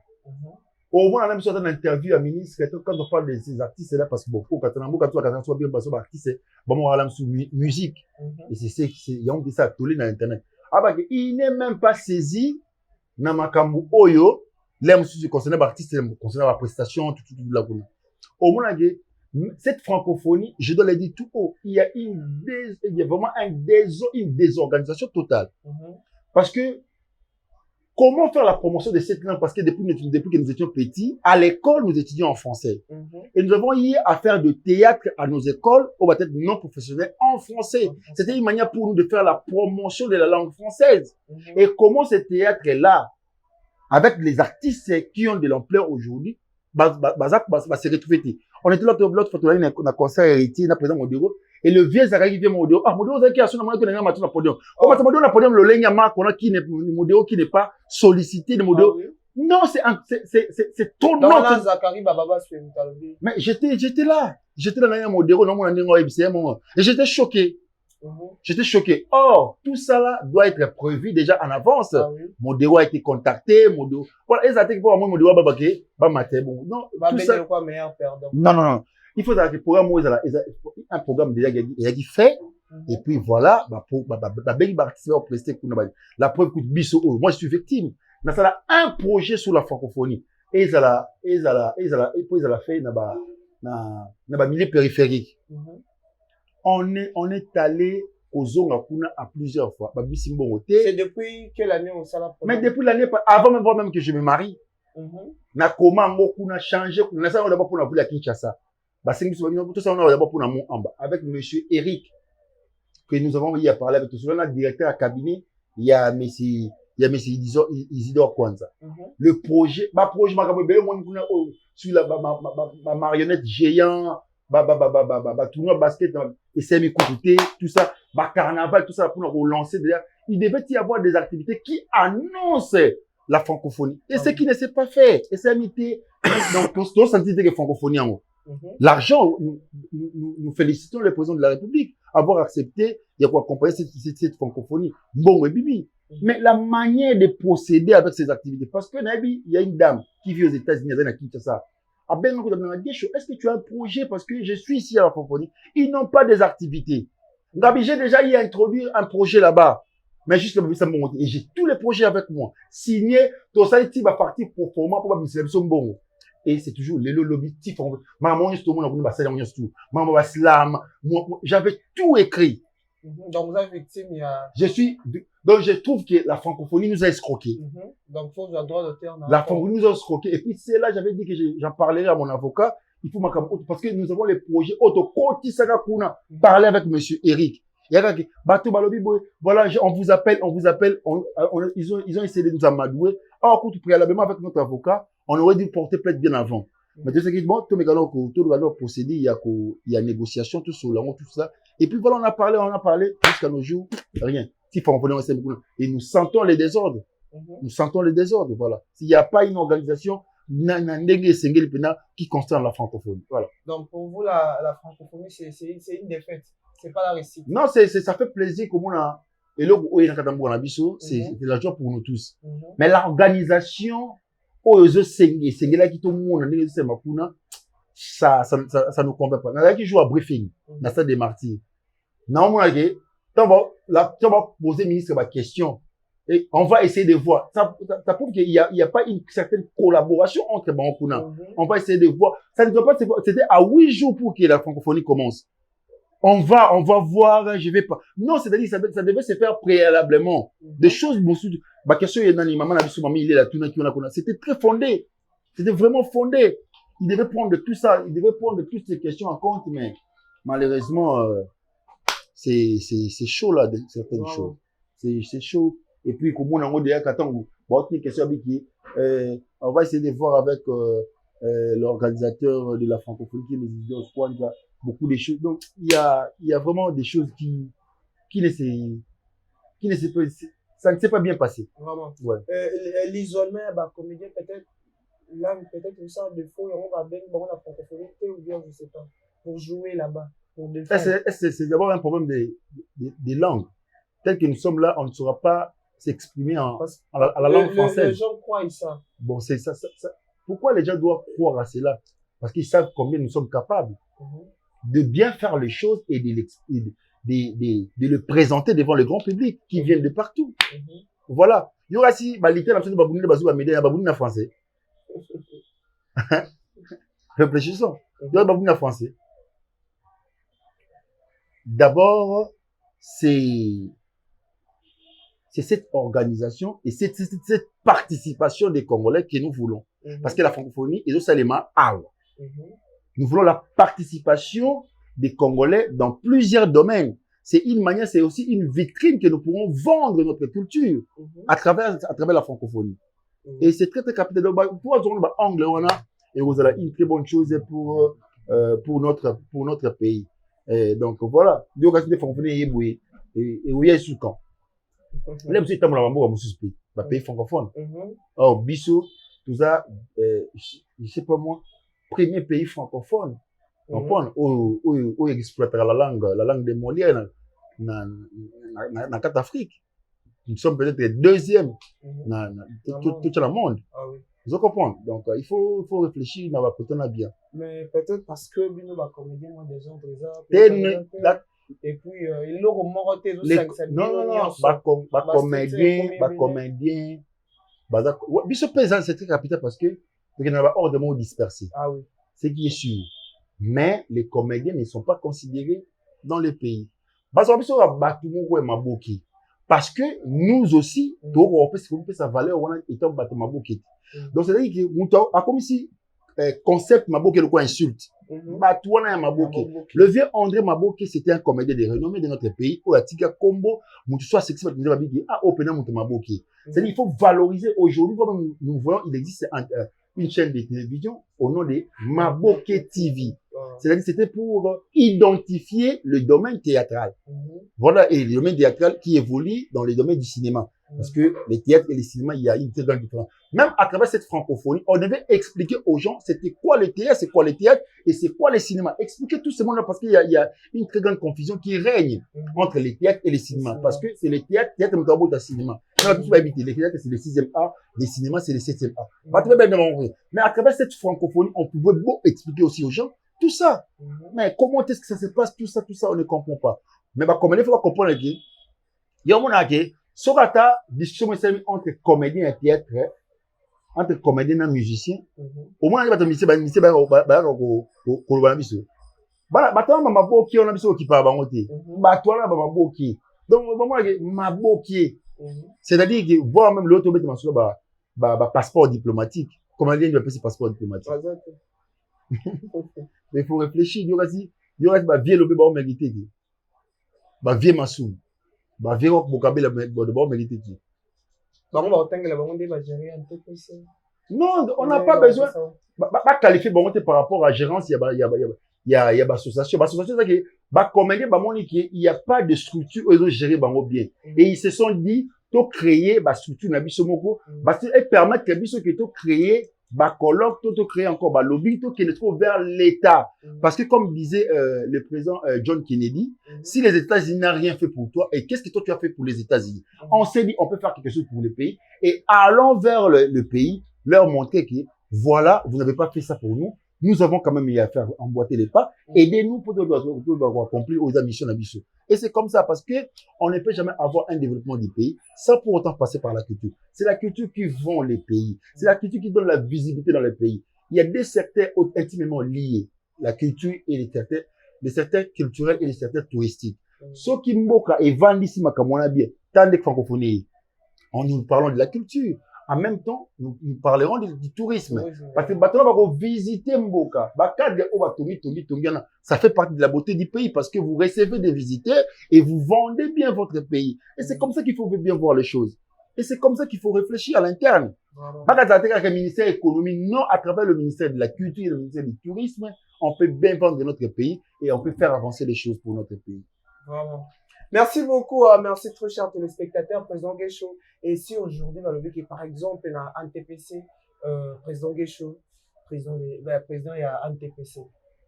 Au moins, on a même sorti une interview à ministre quand on parle de ces artistes là parce que bon, quand on soit bien passé par artiste, bon, on va sur musique. Et c'est il y a un ça tollé dans internet. Ah bah il n'est même pas saisi na makambu oyo, l'aime sur concernant l'artiste, concernant la prestation tout la boule. Au moins cette francophonie, je dois le dire tout haut, il y a vraiment une désorganisation totale. Parce que, comment faire la promotion de cette langue? Parce que depuis que nous étions petits, à l'école, nous étudions en français. Et nous avons eu à faire de théâtre à nos écoles, ou peut-être non professionnels, en français. C'était une manière pour nous de faire la promotion de la langue française. Et comment ce théâtre-là, avec les artistes qui ont de l'ampleur aujourd'hui, se retrouver. On était l'autre fois, on a concert héritier, on a président Modero, Et le vieux Zakari vient Modéo. Ah, Modéo, Zakari a son amour que n'a pas podium. Oh, parce que Modéo n'a podium, le lenya marque, on a qui n'est, Modéo qui n'est pas sollicité de Modéo. Non, c'est trop
non.
non.
Zakari, Baba,
mais j'étais là. J'étais dans un Modéo, non, mon moment. Et j'étais choqué. J'étais choqué. Or, tout ça là doit être prévu déjà en avance. Modéo a été contacté, Modéo. Voilà, ils attendent pour moi, Modéo, Babake, Bamate, bon. Non, tout ça. Non. Il faut que le programme, un programme déjà, il a dit fait. Et puis voilà, la preuve coûte biso. Moi, je suis victime. Mais ça a un projet sur la francophonie. Et ils ont fait dans milieu périphérique. On est allé aux zones à plusieurs fois.
C'est depuis quelle année on s'est là?
Mais depuis l'année, avant même que je me marie. Na comment on a changé. On a d'abord pour la Kinshasa. Tout ça, on a d'abord pour la Mont-Amba. Avec monsieur Eric, que nous avons eu à parler avec tout cela, on a directeur à cabinet. Il y a monsieur Isidore Kwanza. Le projet, sur ma marionnette géant, tournoi basket, et semi couté, tout ça, carnaval, tout ça, pour nous relancer. Il devait y avoir des activités qui annoncent la francophonie. Et ce qui ne s'est pas fait. Et c'est amité. Donc, on sentit que francophonie en haut. L'argent, nous félicitons le président de la République avoir accepté, il y a quoi accompagner cette francophonie. Bon, et bibi. Mais la manière de procéder avec ces activités, parce que il y a une dame qui vit aux États-Unis, à Kinshasa. Est-ce que tu as un projet? Parce que je suis ici à la francophonie. Ils n'ont pas des activités. J'ai déjà y introduit un projet là-bas. Mais juste le ça monte. Et j'ai tous les projets avec moi. Signé, tout ça, il va partir pour former pour la sélection bon. Et c'est toujours le lobby. Maman, j'avais tout écrit.
Donc, vous êtes victime, il y a...
Donc, je trouve que la francophonie nous a escroqués.
Donc, il faut le droit de terre.
La francophonie nous a escroqués. Et puis, c'est là, j'avais dit que j'en parlerai à mon avocat. Il faut parce que nous avons les projets Autokoti Sagakuna. Parler avec monsieur Eric. Voilà, on vous appelle, ils ont essayé de nous amadouer. Alors, préalablement avec notre avocat, on aurait dû porter plainte bien avant. Mais tout ce qui est bon, tout le procédé, il y a négociation, tout sur tout ça. Et puis voilà, on a parlé, jusqu'à nos jours, rien. Et nous sentons les désordres. Nous sentons les désordres, voilà. S'il n'y a pas une organisation, qui concerne la francophonie, voilà.
Donc, pour vous, la francophonie, c'est une défaite. C'est pas la réussite.
Non, ça fait plaisir comme on a, et là, c'est la joie pour nous tous. Mais l'organisation, ça nous convient pas. Il y a qui joue à briefing, dans ça des martyrs. Non, on va poser ministre ma question. Et on va essayer de voir. Ça prouve qu'il y a pas une certaine collaboration entre Bankuna. On va essayer de voir. Ça ne doit pas, c'était à 8 jours pour que la francophonie commence. On va voir, je vais pas. Non, c'est-à-dire, ça devait se faire préalablement. Des choses, ma question est dans les mamans, il est là, c'était très fondé. C'était vraiment fondé. Il devait prendre tout ça, il devait prendre toutes ces questions en compte, mais malheureusement, c'est chaud là, certaines choses. C'est chaud. Et puis, comme on a dit, on va essayer de voir avec l'organisateur de la francophonie, qui est beaucoup de choses. Donc, il y a vraiment des choses ça ne s'est pas bien passé.
Vraiment.
Ouais.
L'isolement, comédien, peut-être, là, peut-être, une sorte de faux, on va bien, la francophonie, ou bien, je sais pas, pour jouer là-bas, pour défendre.
C'est d'abord un problème des langues. Tel que nous sommes là, on ne saura pas s'exprimer à la langue française.
Les gens croient ça.
Bon, c'est ça. Pourquoi les gens doivent croire à cela? Parce qu'ils savent combien nous sommes capables de bien faire les choses et de le présenter devant le grand public qui viennent de partout. Voilà. Il y aura si, en français. Réfléchissons. Il y aura en français. D'abord, c'est cette organisation et cette participation des Congolais que nous voulons. Parce que la francophonie est aussi nous voulons la participation des Congolais dans plusieurs domaines. C'est une manière, c'est aussi une vitrine que nous pourrons vendre notre culture à travers la francophonie. Et c'est très, très capital. Pour anglais, on a, et vous avez une très bonne chose pour notre pays. Donc voilà, deux cas de francophonie et où il y a sous camp. Là, vous êtes dans la mambo à mon suspect, bah pays francophone. Oh, Bissau, tout ça, je sais pas moi, premier pays francophone. On prend où exploite la langue de Molière dans quatre Afrique. Nous sommes peut-être deuxième dans tout le monde.
Ah oui.
Vous comprenez? Donc, il faut réfléchir dans la côté bien.
Mais peut-être parce que nous, les comédiens, ont des gens et puis, ils l'ont remonté.
Non, comédien. Bissau Paysan, c'est très capital parce que il y en a hors de mots dispersés.
Ah oui.
C'est qui est sûr. Mais les comédiens ne sont pas considérés dans le pays. Parce que nous aussi, on peut sa valeur étant battu Maboki. Donc, c'est-à-dire que, comme si, concept Maboki, le quoi insulte. Le vieux André Maboki, c'était un comédien de renommée de notre pays. Au Atika Combo, soit sexy, Maboki. C'est-à-dire qu'il faut valoriser aujourd'hui, nous voyons, il existe une chaîne de télévision au nom de Maboki TV. C'est-à-dire c'était pour identifier le domaine théâtral. Voilà, et le domaine théâtral qui évolue dans le domaine du cinéma. Parce que les théâtres et les cinémas, il y a une très grande différence. Même à travers cette francophonie, on devait expliquer aux gens c'était quoi le théâtre, c'est quoi le théâtre et c'est quoi le cinéma. Expliquer tout ce monde-là parce qu'il y a une très grande confusion qui règne entre les théâtres et les cinémas. Parce que c'est le théâtre, le cinéma. On a tous pas éviter. Les théâtres, c'est le 6e art, les cinémas, c'est le 7e art. Mais à travers cette francophonie, on pouvait beau expliquer aussi aux gens tout ça. Mais comment est-ce que ça se passe, tout ça, on ne comprend pas. Mais comme il faut comprendre que, il y a un moment qui, Sokata, discussion entre comédien et théâtre, entre comédien et musicien, au moins, il va te misser, on a donc, c'est-à-dire que, voir même l'autre, passeport diplomatique, comment il y a un passeport diplomatique. Mais il faut réfléchir, il y aura vieux lobé, mérité, vieux massou. Vieux bokabé, mérité. Non, on n'a pas besoin. Pas qualifier par rapport à gérance, il y a association. L'association, c'est que, il n'y a pas de structure où ils ont géré bien. Et ils se sont dit, to créer, structure, et permettre que créer, colloque, to créer encore, lobby, qui le trouve vers l'État. Parce que, comme disait, le président, John Kennedy, si les États-Unis n'ont rien fait pour toi, et qu'est-ce que toi tu as fait pour les États-Unis? On s'est dit, on peut faire quelque chose pour le pays, et allons vers le pays, leur montrer que, voilà, vous n'avez pas fait ça pour nous, nous avons quand même eu à faire emboîter les pas, aidez-nous pour accomplir aux ambitions d'ambition. Et c'est comme ça, parce que on ne peut jamais avoir un développement du pays sans pour autant passer par la culture. C'est la culture qui vend les pays. C'est la culture qui donne la visibilité dans les pays. Il y a des secteurs intimement liés. La culture et les secteurs culturels et les secteurs touristiques. Ce qui m'oka et vendent ici, bien, tant de francophonie. Nous parlons de la culture. En même temps, nous parlerons du tourisme. Parce que maintenant, on va visiter Mboka. Ça fait partie de la beauté du pays parce que vous recevez des visiteurs et vous vendez bien votre pays. Et c'est comme ça qu'il faut bien voir les choses. Et c'est comme ça qu'il faut réfléchir à l'interne. Pas qu'à le ministère de l'économie, non, à travers le ministère de la culture et le ministère du tourisme, on peut bien vendre notre pays et on peut faire avancer les choses pour notre pays.
Vraiment. Merci beaucoup, merci très cher téléspectateurs, président Guécho. Et si aujourd'hui, dans le but que par exemple, il y a un TPC, président Guécho, président il y a un TPC,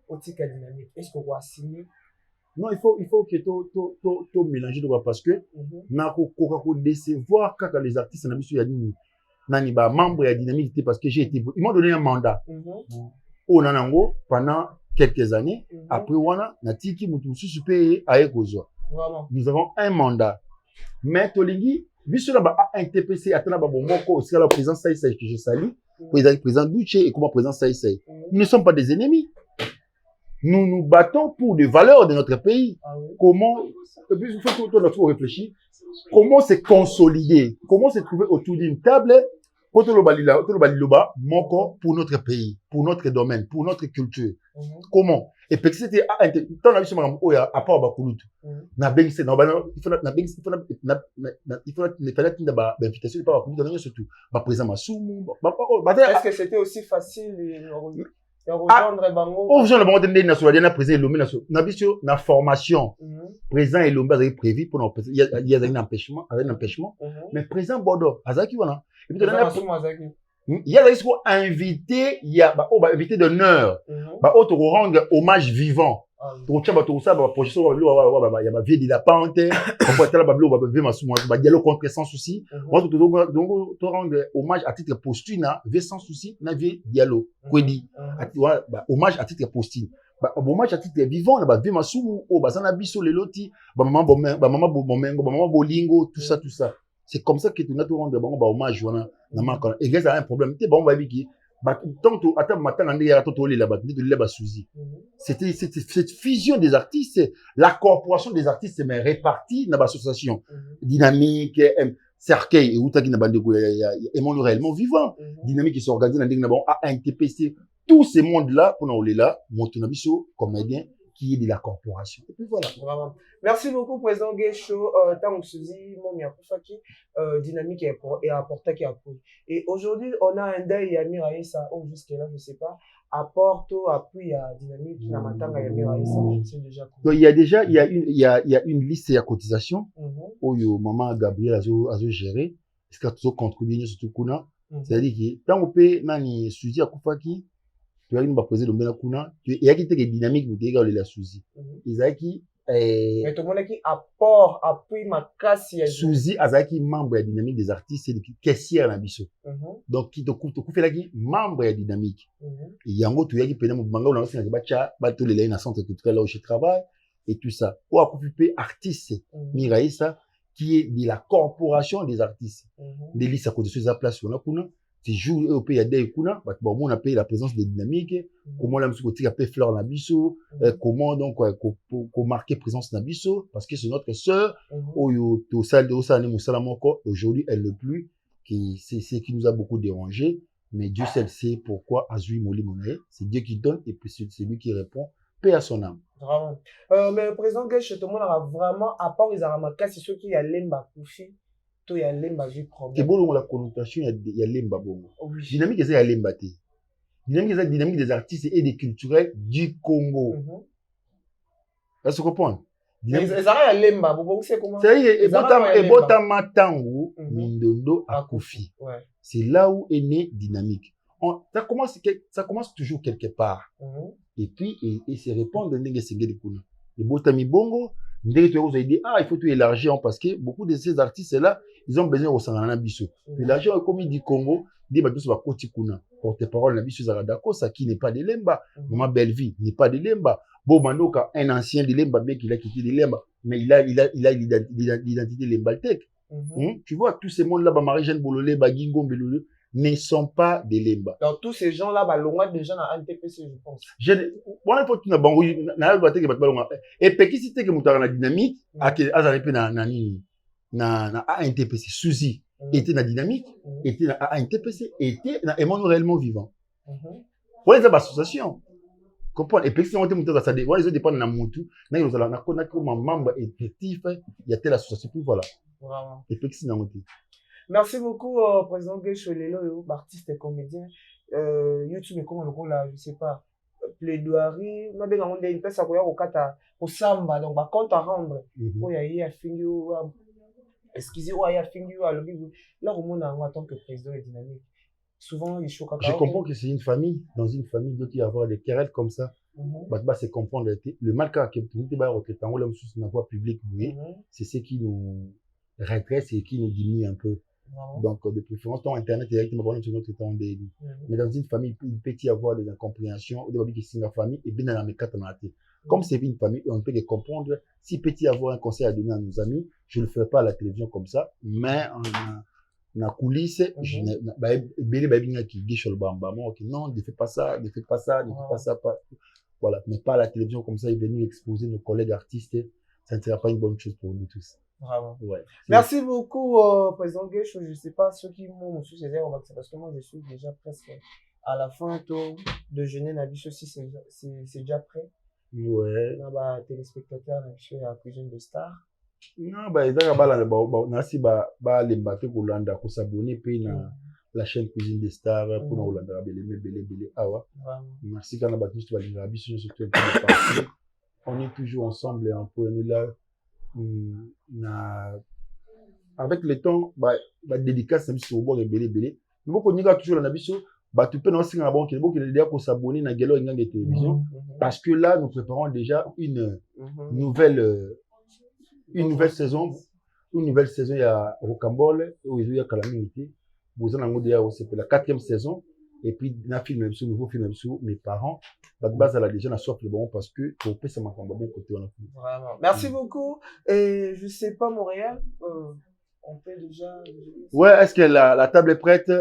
au tika dynamique, est-ce qu'on va signer?
Non, il faut que tu mélanger parce que, n'a qu'on décevoir quand les artistes n'ont pas eu membre de la dynamique parce que ils m'ont donné un mandat. Au Nanango, pendant quelques années, après, on a Natiki Mutusu payé à Ekozo. Nous avons un mandat. Mais Tolingi, Bissou a un TPC, attendant Babomoko, aussi le président Saïsaï que je salue, président Douché et comment président Saïsaï. Nous ne sommes pas des ennemis. Nous nous battons pour des valeurs de notre pays. Comment, il faut réfléchir, comment se consolider, comment se trouver autour d'une table pour notre pays, pour notre domaine, pour notre culture. Comment? Et puis c'était dans la mission à part Bakoulout. Na ben c'est il faut invitation pas Bakoulout surtout. Ba président Massoumou.
Est-ce que c'était aussi facile
Aujourd'hui, le monde est national, président Elomé national. Na formation, président Elomé a prévu pour nous. Il y a un empêchement, mais président Bordeaux, Azaki voilà. Et puis il y a des invité, il y a invité d'honneur, autre rendre hommage vivant. Tout ça, projection, il y a ma vie de la pente, on peut être bablo, dialogue contre sans souci. Moi, donc, rendre hommage à titre posthume, sans souci, na vie dialogue. Kwedi, hommage à titre posthume. Hommage à titre vivant, na vie masumu, bazana biso leloti, maman bolingo, tout ça. C'est comme ça que tu n'as tout rendre hommage, voilà. Et il y a un problème. T'es bon, on va dire c'était cette fusion des artistes, la corporation des artistes mais répartie dans l'association dynamique, cercueil et où qui n'a pas de réellement vivant, dynamique qui s'organise dans ANTPC, tous ces mondes là pour nous là, Montonabiso comédien qui est de la corporation. Et puis voilà.
Vraiment. Merci beaucoup, Président Guécho. Tant que Suzy, mon Miakufaki, dynamique et apporté qui a pris. Et aujourd'hui, on a un deuil Yamir Aïssa, ou jusque-là, je ne sais pas, apporte appui à dynamique qui n'a pas tant Yamir Aïssa. C'est déjà cool.
Il y a déjà, il y a une liste à cotisation, où maman Gabriel a géré, parce que tu as contribué sur tout kuna. C'est-à-dire que, tant qu'on peut, nani, Suzy à Kufaki, tu as une baptisée de Melakuna, il y a qui est dynamique, vous dégagez la Suzy. Isaki,
mais tout le monde qui apporte, appui ma casse.
Suzy, Azaki, membre de la dynamique des artistes, c'est caissière dans Bisso. Donc, qui te fait là qui membre de la dynamique. Et yango, tu as qui pédale, on a aussi un bateau, les laines à centre culturel là où je travaille, et tout ça. Ou à couper artiste, Miraïsa, qui est de la corporation des artistes. Des listes à côté de la place, on a c'est jour au pays à des kuna bon on a payé la présence des dynamiques comment la musique a payé fleur nabiso comment donc qu'on marquer présence nabiso parce que c'est notre sœur au to salle de ça ne musalamoko aujourd'hui elle ne plus qui c'est ce qui nous a beaucoup dérangé mais Dieu seul sait pourquoi Azui Moli Monae c'est Dieu qui donne et puis c'est lui qui répond paix à son âme.
Vraiment. Mais le président Guèche tout le monde a vraiment à part ils ont remarqué c'est ceux qui a lemba koufi tout y a lemba vu problème.
C'est bon la connotation il y a lemba bongo. Dynamique c'est y a lemba té. Dynamique c'est dynamique des artistes et des culturels du Congo. Est-ce que vous comprenez?
Mais ça a lemba bon c'est comment?
C'est et botama tangu mindondo akufi. C'est là où est né dynamique. Ça commence toujours quelque part. Et puis et se répand de ndenge sengeli kuna. Et botami bongo ndenge tu as dit il faut tout élargir parce que beaucoup de ces artistes là ils ont besoin de sangana biso. L'élargir comme il dit Congo, dit ba tous ba koti kuna. Porte-parole na biso za dako ça qui n'est pas de Lemba. Maman Belleville n'est pas de Lemba. Bo Mandoka un ancien de Lemba bien qu'il a quitté de Lemba mais il a l'identité lembaltèque. Tu vois tous ces mondes là ba Marie-Jeanne Bololé ba Gingo Mbelolo ne sont pas des Lemba.
Donc tous ces gens là ba longa de gens à NTPC je pense.
Moi faut tu na bango na ba teke ba longa et peki si teke mutara na dynamique a azali pe na nani na ANTPC Suzy était na dynamique était na ANTPC était na Emmanuel réellement vivant. Pour les associations comprendre et puis si on te mutara ça des ils dépendent na mutu na yo zala na kona comme membre effectif il y a telle association puis voilà.
Vraiment.
Et puis si na mutu.
Merci beaucoup, président Guèche Lelo, artiste et comédien. YouTube, comment le rôle là, je sais pas. Plaidoirie, moi, dès qu'on a une personne qui a au kata, au samba, donc, bah, compte à rendre. Oh, il y a fini, excusez, oh, il y a fini, là, au monde, en tant que président et dynamique, souvent, il choque.
Je comprends que c'est une famille, dans une famille, d'autres, il y a avoir des querelles comme ça. Bah, c'est comprendre le mal car que tout le monde est en haut, la voie publique, c'est ce qui nous régresse et qui nous diminue un peu. Donc, de préférence, ton internet est directement sur notre temps daily. Mais dans une famille, il peut y avoir des incompréhensions, ou des c'est une famille, et bien dans mes quatre comme c'est une famille, on peut les comprendre. S'il peut y avoir un conseil à donner à nos amis, je ne le ferai pas à la télévision comme ça, mais en la coulisse, non, ne fais pas ça, ne fais pas ça, ne fais pas ça, pas. Voilà, mais pas à la télévision comme ça et venir exposer nos collègues artistes, ça ne sera pas une bonne chose pour nous tous.
Bravo. Ouais. Merci beaucoup, président Guèche. Je ne sais pas ceux qui m'ont su ces heures, parce que moi je suis déjà presque à la fin de jeûner. Nabicho aussi, c'est déjà prêt.
Ouais.
On a des téléspectateurs, Nabicho à la cuisine de Star.
Non, bah, ils ont les bateaux pour l'anda, pour s'abonner, puis la chaîne Cuisine des Stars pour nous Hollanda belé awa. Merci quand on a battu sur la biche surtout on est toujours ensemble et on peut là avec le temps bah dédicace c'est sur bord belé mais beaucoup n'y a toujours la biche bah tu peux non signer bon qu'il faut qu'il déjà pour s'abonner na Gelo Ngang de télévision parce que là nous préparons déjà une nouvelle saison. Une nouvelle saison, il y a Rocambole, où il y a Calamité. Vous en avez aussi pour la 4e saison. Et puis, il y a un nouveau film sur mes parents. La base, elle a déjà la sorte de bon parce que pour ça m'a fait bien côté.
Vraiment. Merci beaucoup. Et je sais pas, Montréal, on peut déjà.
Ouais, est-ce que la table est prête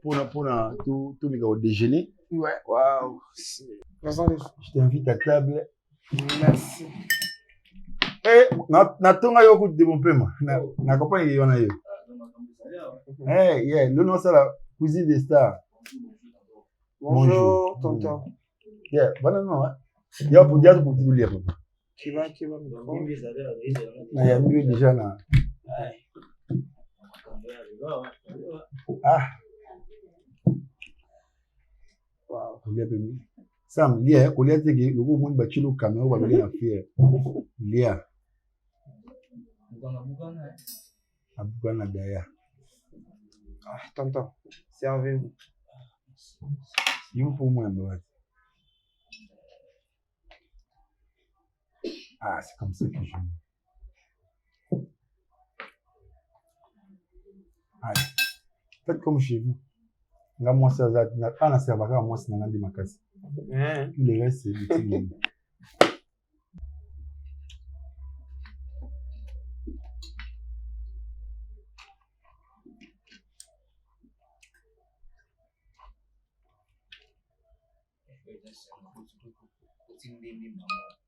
pour tout le déjeuner?
Ouais, waouh.
Je t'invite à table.
Merci.
Natonga yo kuti bompema na compagnie yona yo le nom c'est la Cuisine des Stars.
Bonjour tonton.
Bonne non ya pour dire pour tout lire
Qui va
na ya mieux déjà na
wow
pour lire bien Sam lire ko lire tege yo mo ba chilo caméra ba lire affaire lire Abugana Daya.
Tonton, servez-vous.
You pour moi, ah, c'est comme ça que je. Allez, faites comme chez vous. Là, moi, ça va. Ah, ça va. Moi, c'est dans des macassins. Tout le reste, c'est des petits.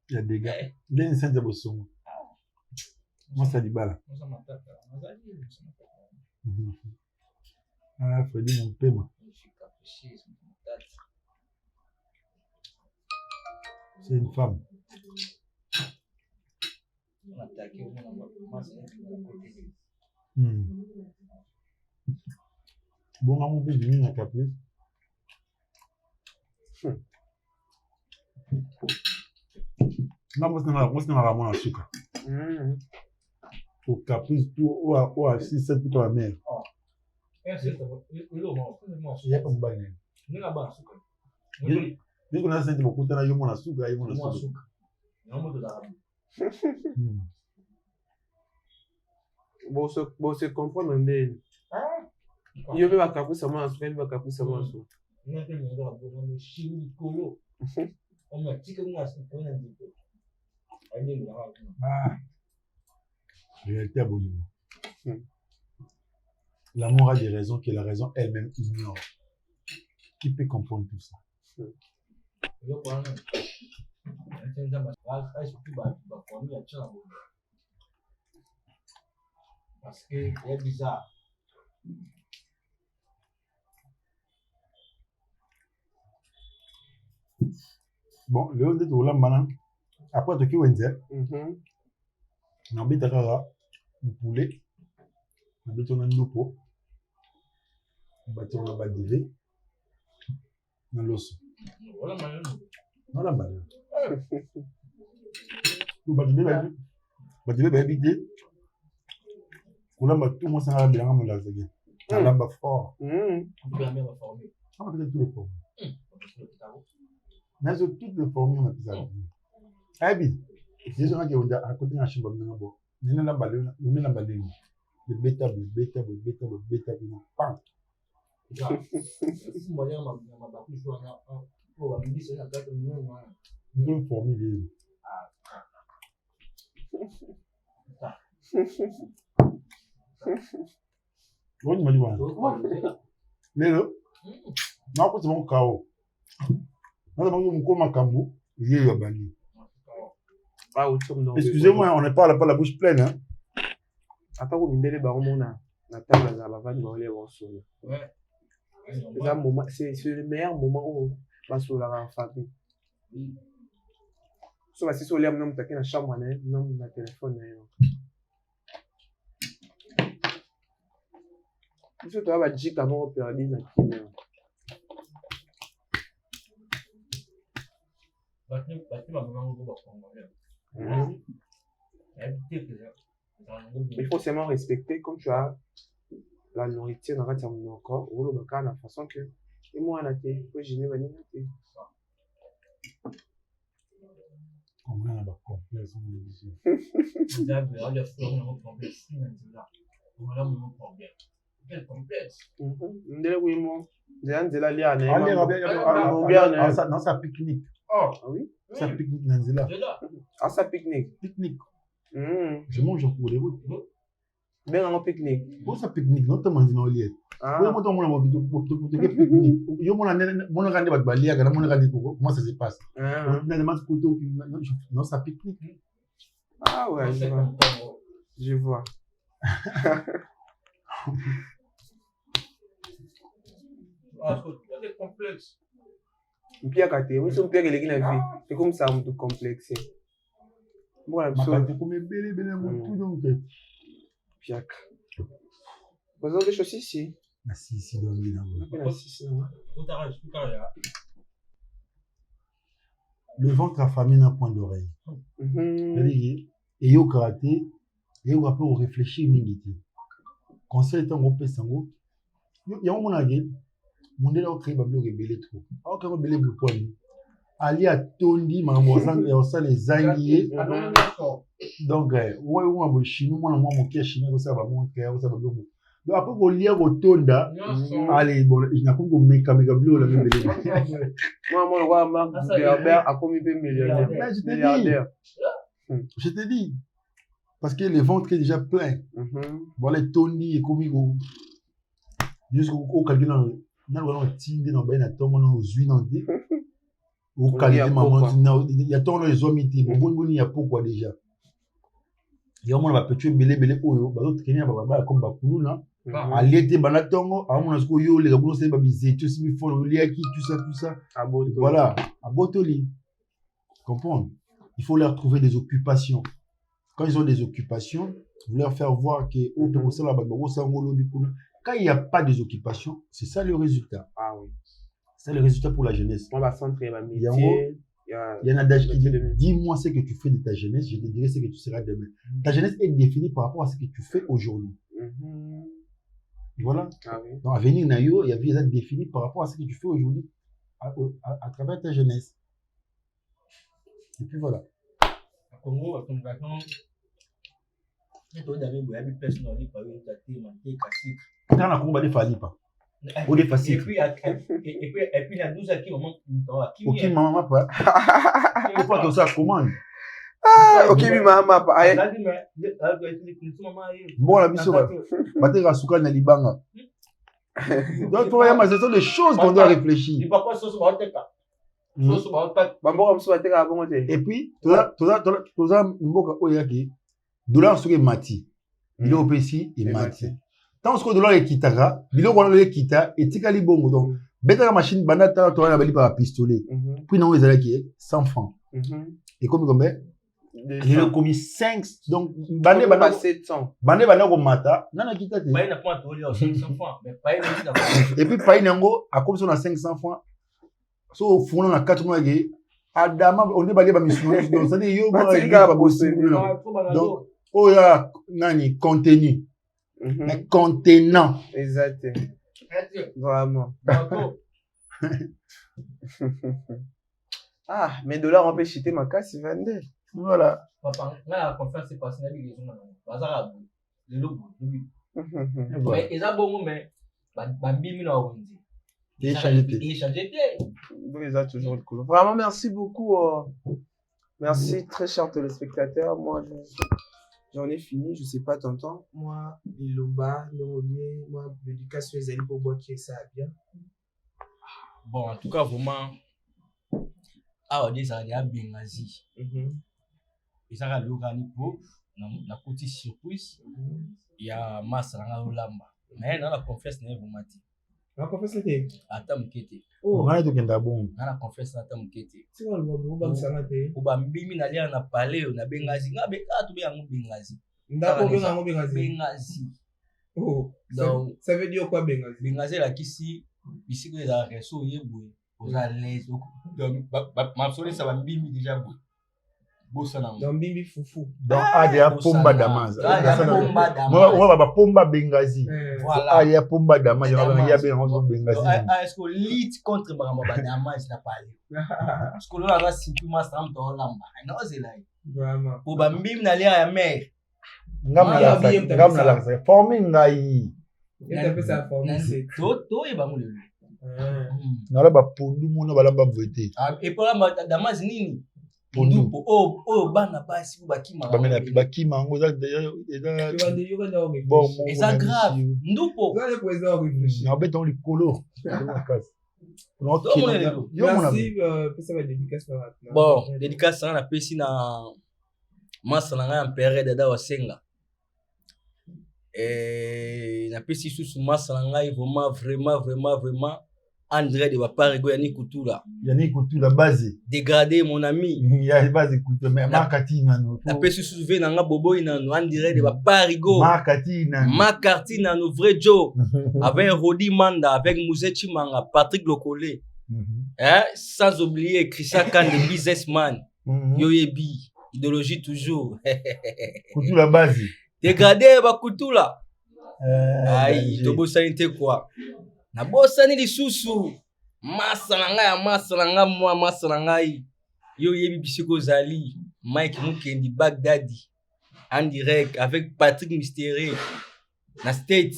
Il y a des gars. Il y a une scène de Bossongo. Moi, ça dit bala. Ah, Freddy, mon paiement. C'est une femme. Bon, maman, on peut venir à Caprice. Non, moi, c'est vraiment un sucre. Au Caprice, ou à 6-7 pour la mère. Il y a comme bain. Dès qu'on a senti beaucoup de temps, il y a mon sucre, il y a mon sucre.
Bon, c'est comprendre, mais. Il y a un Caprice, ça m'a inspiré, il y a un Caprice, ça m'a inspiré.
Ah, réalité abominable. L'amour a des raisons que la raison elle-même ignore. Qui peut comprendre tout ça?
Parce que c'est bizarre.
Bon, le haut de tout là, maintenant, après tout qui est on habite à Kara, le poulet, on habite à Ndoupo, on habite à Badivé, dans l'os. Non, la balle. Nous Badivé, habité. On a tout le monde s'en a bien à mon lazague. On a fort. On a peut-être tout le fort. Mais toutes les formes, on a fait ça. Ah bien, les gens qui ont à côté de la chambre, nous n'avons pas le bêta, pas. Nous formons les. On m'a dit voilà. Mais là, non, c'est mon chaos. Excusez-moi, on ne parle pas la bouche pleine. Hein?
Attends, on est c'est le meilleur moment où on va se la famille. Si on l'aime, on a chambre, on a téléphone. biso toya bajika moko perdi na kina il faut seulement respecter comme tu as la nourriture dans kati ya monoko oloba kaka na façon que emwana te po gêner baninga te
On a un complexe.
Quel complexe.
Ndele wimo nzela lia na
Non, ça pique-nique.
Oh,
oui.
Ça pique-nique dans Nzela.
Ah, ça pique-nique.
Pique-nique. Je mange en cours de route.
Ben en pique-nique.
Bon, ça pique-nique, non, tu manges dans le lit.
Ah.
Moi, pique-nique. Yo, mon regardé votre balia, mon regardé comment ça se passe. Non, ça pique-nique.
Ah ouais, je vois. Je vois.
C'est complexe.
Pia kate, oui, son pia qui la vie. C'est comme ça, tout complexe. Voilà,
ma kate comme belle mon tout donc.
Piak. Vous avez des choses ici?
Ah si dans le Le ventre affamé n'a point d'oreille. Et au karaté, et au rapport au réfléchir minute. Conseil est un gros sango. Il y a un monagé. Mon délai au créé bablo rebelle trop. Alors que rebelle beaucoup. Ali a tondi ma moisan et au sein les zangiers. Donc ouais on a beau chinois moi mon qui chinois ça va montrer ça va bien. Donc après on lia au tonda. Allez bon il n'a pas comme meka bablo la même belle.
Moi le roi Marc Zuckerberg a commis 2 milliardaire.
Je te dis. Parce que le ventre est déjà plein. Voilà les tondi et comme il jusqu'au calcul dans tinde dans ben atom on ozui dans dit au calcul maman il y a tant les hommes qui bon il y a pourquoi déjà il y a on va peut tuer belé oyo ba autres kenya ba comme ba kuluna alete bana tongo a on asko yo les gabon c'est ba bizé tout si mi fond liaki tout ça voilà à botoli comprendre il faut leur trouver des occupations quand ils ont des occupations vous leur faire voir que au pour ça là ba sangolo bikuna. Quand il n'y a pas des occupations, c'est ça le résultat.
Ah oui.
C'est le résultat pour la jeunesse.
On va centrer ma métier.
Il y a un adage qui dit dis-moi ce que tu fais de ta jeunesse, je te dirai ce que tu seras demain. Ta jeunesse est définie par rapport à ce que tu fais aujourd'hui. Voilà.
Ah oui.
Donc, à venir, il y a vie définie par rapport à ce que tu fais aujourd'hui à travers ta jeunesse. Et puis voilà.
Congo, à ton vacances.
Quand on a combattu Falipa. Ou des faciles.
Et puis, il y a 12 qui ont
ok, maman, pas. Il faut que ça commande.
Ah, ok, maman, pas.
Bon, la mission, Baté Rasuka Nalibanga. Donc, pour moi, ce sont des choses qu'on doit réfléchir. Et puis, toza mboka oyaki dollar sur mati. Il est ici et mati. Tant que dollar est kitaka, biloko wana le kita etikali bongo donc beta la machine banata to na bali par pistolet. Puis non ils allaient 100 francs. Et comme il a commis 5 donc bande bana
700.
Bande bana ko mata nana kita te.
Pas na point to 500 francs mais pas
et puis pas nango a comme sur 500 francs. So funa na 4 mois ge adama on dit balé ba mission donc ça dit yo pas possible. Donc oh ya nani contenu. Mais contenant.
Exact. Vraiment. Ah, mais dollars on peut chiter ma casse vendre.
Voilà.
Papa, là la confiance c'est passé avec les gens. Bazar le logo. Mais ils ont bon mais bambi na wendi. Échanger.
Ils ont toujours le coup. Vraiment merci beaucoup. Merci très chers téléspectateurs. Moi j'en ai fini, je sais pas tonton. Moi, Iloba, Nomolier, moi, l'éducation est allée pour boire qui ça bien.
Bon, en tout cas, vraiment, ah, on dit ça, il y a bien Asie. Et ça, le pour la petite surprise, il y a masse dans la lamba. Mais dans la confesse, n'est pas mati.
La confesse était.
Attends, m'kete.
Oh, on a tout qu'un bon.
Dans la confesse, attends, m'kete.
C'est quoi le mot? On va s'arrêter.
On va mbimi na lia na parler, on a bengazi. Na beka tu be ango bengazi.
Ndako benga ngo bengazi.
Bengazi.
Oh,
Donc,
ça veut dire quoi, Bengazi?
Bengazi la kisi, ici que les réseaux y est boué, aux à l'aise. Donc, ma soeur ça va mbimi déjà boué. Bossana.
Dans Bimbi Foufou.
Donc, il y a Pomba Damas.
Moi,
va Pomba Bengazi.
voilà.
Il y a Pomba Damas. Il y a Bengazi.
Est-ce que lutte contre Maramaba Damas n'a pas allé? Est-ce que l'on a si tout ma stamp dans l'amba? Non, c'est là.
Vraiment.
Pour bambim n'aller à la mer.
Ngam na la formé ngai.
Et t'as fait ça former, c'est
Toto et bamou le.
Na la ba pondu mona ba lamba voter.
Et pour la Damas nini?
Pondu.
Oh, bana ba si bakima.
Ba mena bakima ngo za
bon, et ça grave. Ndupo.
Là, le président réfléchit.
Na beton likolo.
Merci, ça va dédicace maintenant.
Bon, dédicace na pesi na masala na période dada wa senga. Na pesi sous masala ngai vraiment André de Baparigo yani Kutula.
Yani Kutula base.
Dégradé mon ami.
Ya base Kutula mais marketing nano.
Na pesi sous ve nanga bobo nano André de Baparigo. Marketing nano vrai Joe. Avec Rodi Manda, avec Mouzechi Manga, Patrick Locolé. Sans oublier Christian Khan de businessman. Yoyebi, idéologie toujours.
Kutula base.
Dégradé ba Kutula. Aïe, tobo sanité quoi. Na bosani lisusu masala nga moi masala ngai yo yebi bisiko zali Mike Mukendi Bagdadi en direct avec Patrick Mystérieux na States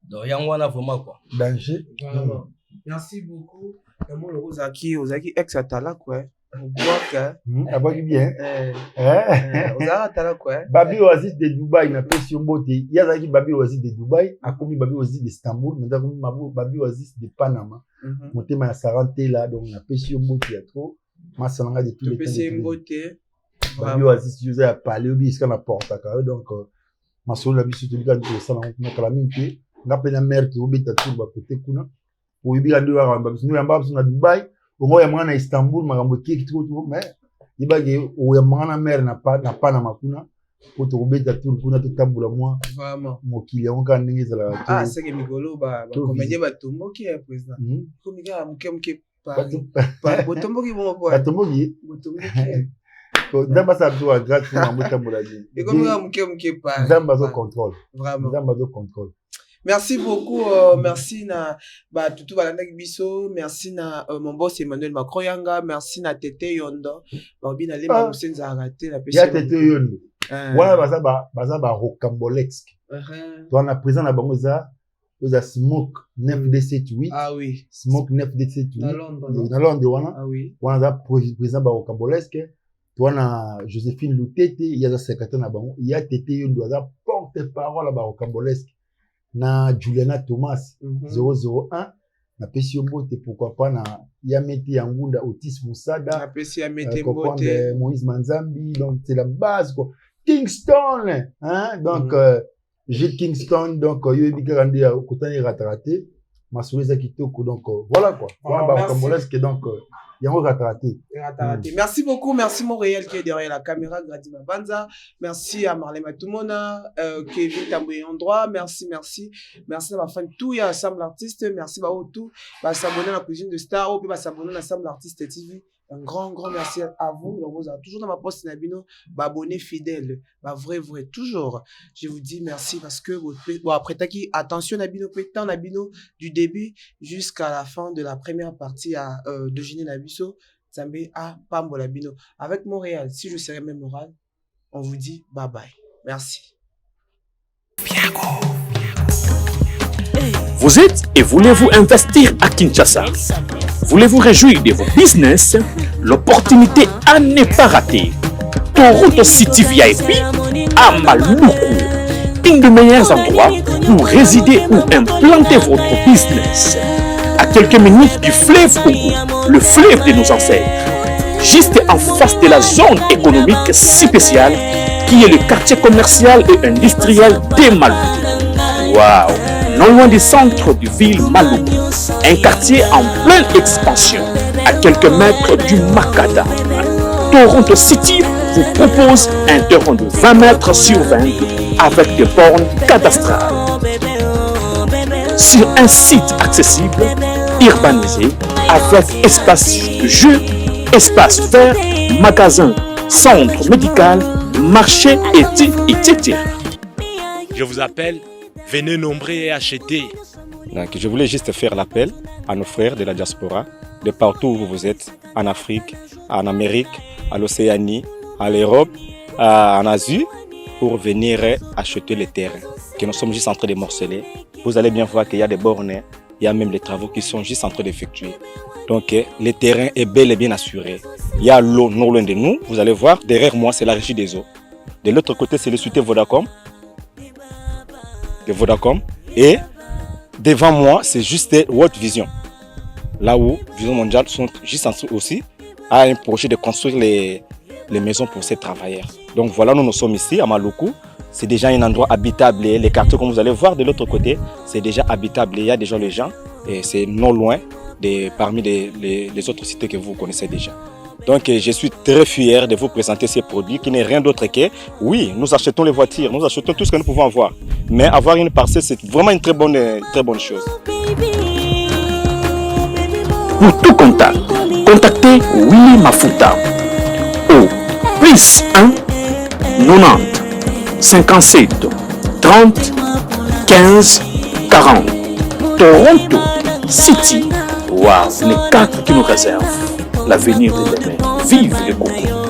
donc yango na vraiment quoi
danger
vraiment. Merci beaucoup mon Ozaki ex atala quoi Boaka
abaki bien
Ozara atala quoi
Babi Oasis de Dubaï na pesi mbote yazaki Babi Oasis de Dubaï akomi Babi Oasis de Istanbul maintenant Babi Oasis de Panama motema ya sarante là donc na pesi mbote ya trop masalanga de tous les temps
pesi mbote
Babi Oasis yoza ya parler obi iska na porta ka donc masolo la biso tolika to sala na kala mingi ngapena mère to obeta tout ba côté kuna oyibi ando ya ba biso ya mbabu na Dubaï Ongo ya mwana Istanbul makambo kiki tuko mais ibage o ya mwana mère na Panama kuna poto kubeta tout kuna to tambula moi
vraiment
mokili onka ndenge zala
c'est que mikolo ba comédien ba tomboki ya président komika muke pa botomboki bon quoi
botomboki ko damba sa to grâce pour motambula ni
et komika muke pa
damba zo contrôle
vraiment
damba zo contrôle.
Merci beaucoup, merci na Tutu Balanda Biso, merci na mon boss Emmanuel Macroyanga, merci na Tete Yondo, Bobina Lema Musenza Arate la
pêche. Ya Tete Yondo. Voilà baza ba rocambolesque. Toi na présent na bango za Smoke 9D78.
Ah oui.
Smoke 9D78.
Na
Londres wana.
Ah oui.
Wana za présent ba rocambolesque. Toi na Joséphine Lutete, il y a secrétaire na bango, il y a Tete Yondo za porte-parole ba rocambolesque. Na Juliana Thomas 001 na pesi mbote pourquoi pas na Yamete Yangunda Otis Musada
na pesi Yamete mbote
Moïse Manzambi donc c'est la base quoi Kingston hein donc j'ai Kingston donc yo ebika randi ya kotani ratraté masoleza kitoko donc voilà quoi voilà congolais donc ratraté.
Merci beaucoup, merci Montréal qui est derrière la caméra, Gradima Banza, merci à Marlène Matumona, Kevin Tamboué en droit, merci à ma fan tout, il y a Assemble Artiste, merci à tout, s'abonner à la cuisine de Star, puis s'abonner à Assemble Artiste TV. Un grand merci à vous. Donc, vous êtes toujours dans ma poste Nabino, abonné fidèle, vrai, toujours. Je vous dis merci parce que après attention Nabino pétant Nabino du début jusqu'à la fin de la première partie de Génie Nabiso, Zambé à Pambo Nabino. Avec Montréal, si je serai même moral, on vous dit bye bye. Merci.
Vous êtes et voulez-vous investir à Kinshasa? Voulez-vous réjouir de vos business? L'opportunité à ne pas rater. Toronto City VIP à Maluku. Un des meilleurs endroits pour résider ou implanter votre business. À quelques minutes du fleuve Congo, le fleuve de nos ancêtres. Juste en face de la zone économique spéciale qui est le quartier commercial et industriel de Maluku. Waouh! Non loin du centre de ville Maluku, un quartier en pleine expansion, à quelques mètres du Macadam. Toronto City vous propose un terrain de 20 mètres sur 20 avec des bornes cadastrales. Sur un site accessible, urbanisé, avec espace de jeu, espace vert, magasin, centre médical, marché etc.
Je vous appelle, venez nombrer et acheter.
Donc, je voulais juste faire l'appel à nos frères de la diaspora, de partout où vous êtes, en Afrique, en Amérique, à l'Océanie, à l'Europe, en Asie, pour venir acheter les terrains que nous sommes juste en train de morceler. Vous allez bien voir qu'il y a des bornes, il y a même des travaux qui sont juste en train d'effectuer. Donc, le terrain est bel et bien assuré. Il y a l'eau non loin de nous. Vous allez voir, derrière moi, c'est la régie des eaux. De l'autre côté, c'est le société Vodacom. De Vodacom. Et devant moi, c'est juste World Vision. Là où Vision Mondiale sont juste en train aussi à un projet de construire les maisons pour ces travailleurs. Donc voilà, nous sommes ici à Maluku. C'est déjà un endroit habitable. Et les quartiers, comme vous allez voir de l'autre côté, c'est déjà habitable. Il y a déjà les gens et c'est non loin parmi les autres cités que vous connaissez déjà. Donc je suis très fier de vous présenter ces produits qui n'est rien d'autre que, oui, nous achetons les voitures, nous achetons tout ce que nous pouvons avoir. Mais avoir une parcelle, c'est vraiment une très bonne chose.
Pour tout contact, contactez Willy Mafuta au +1 90 57 30 15 40. Toronto City. Wow, les 4 qui nous réservent l'avenir de demain. Vive le Congo.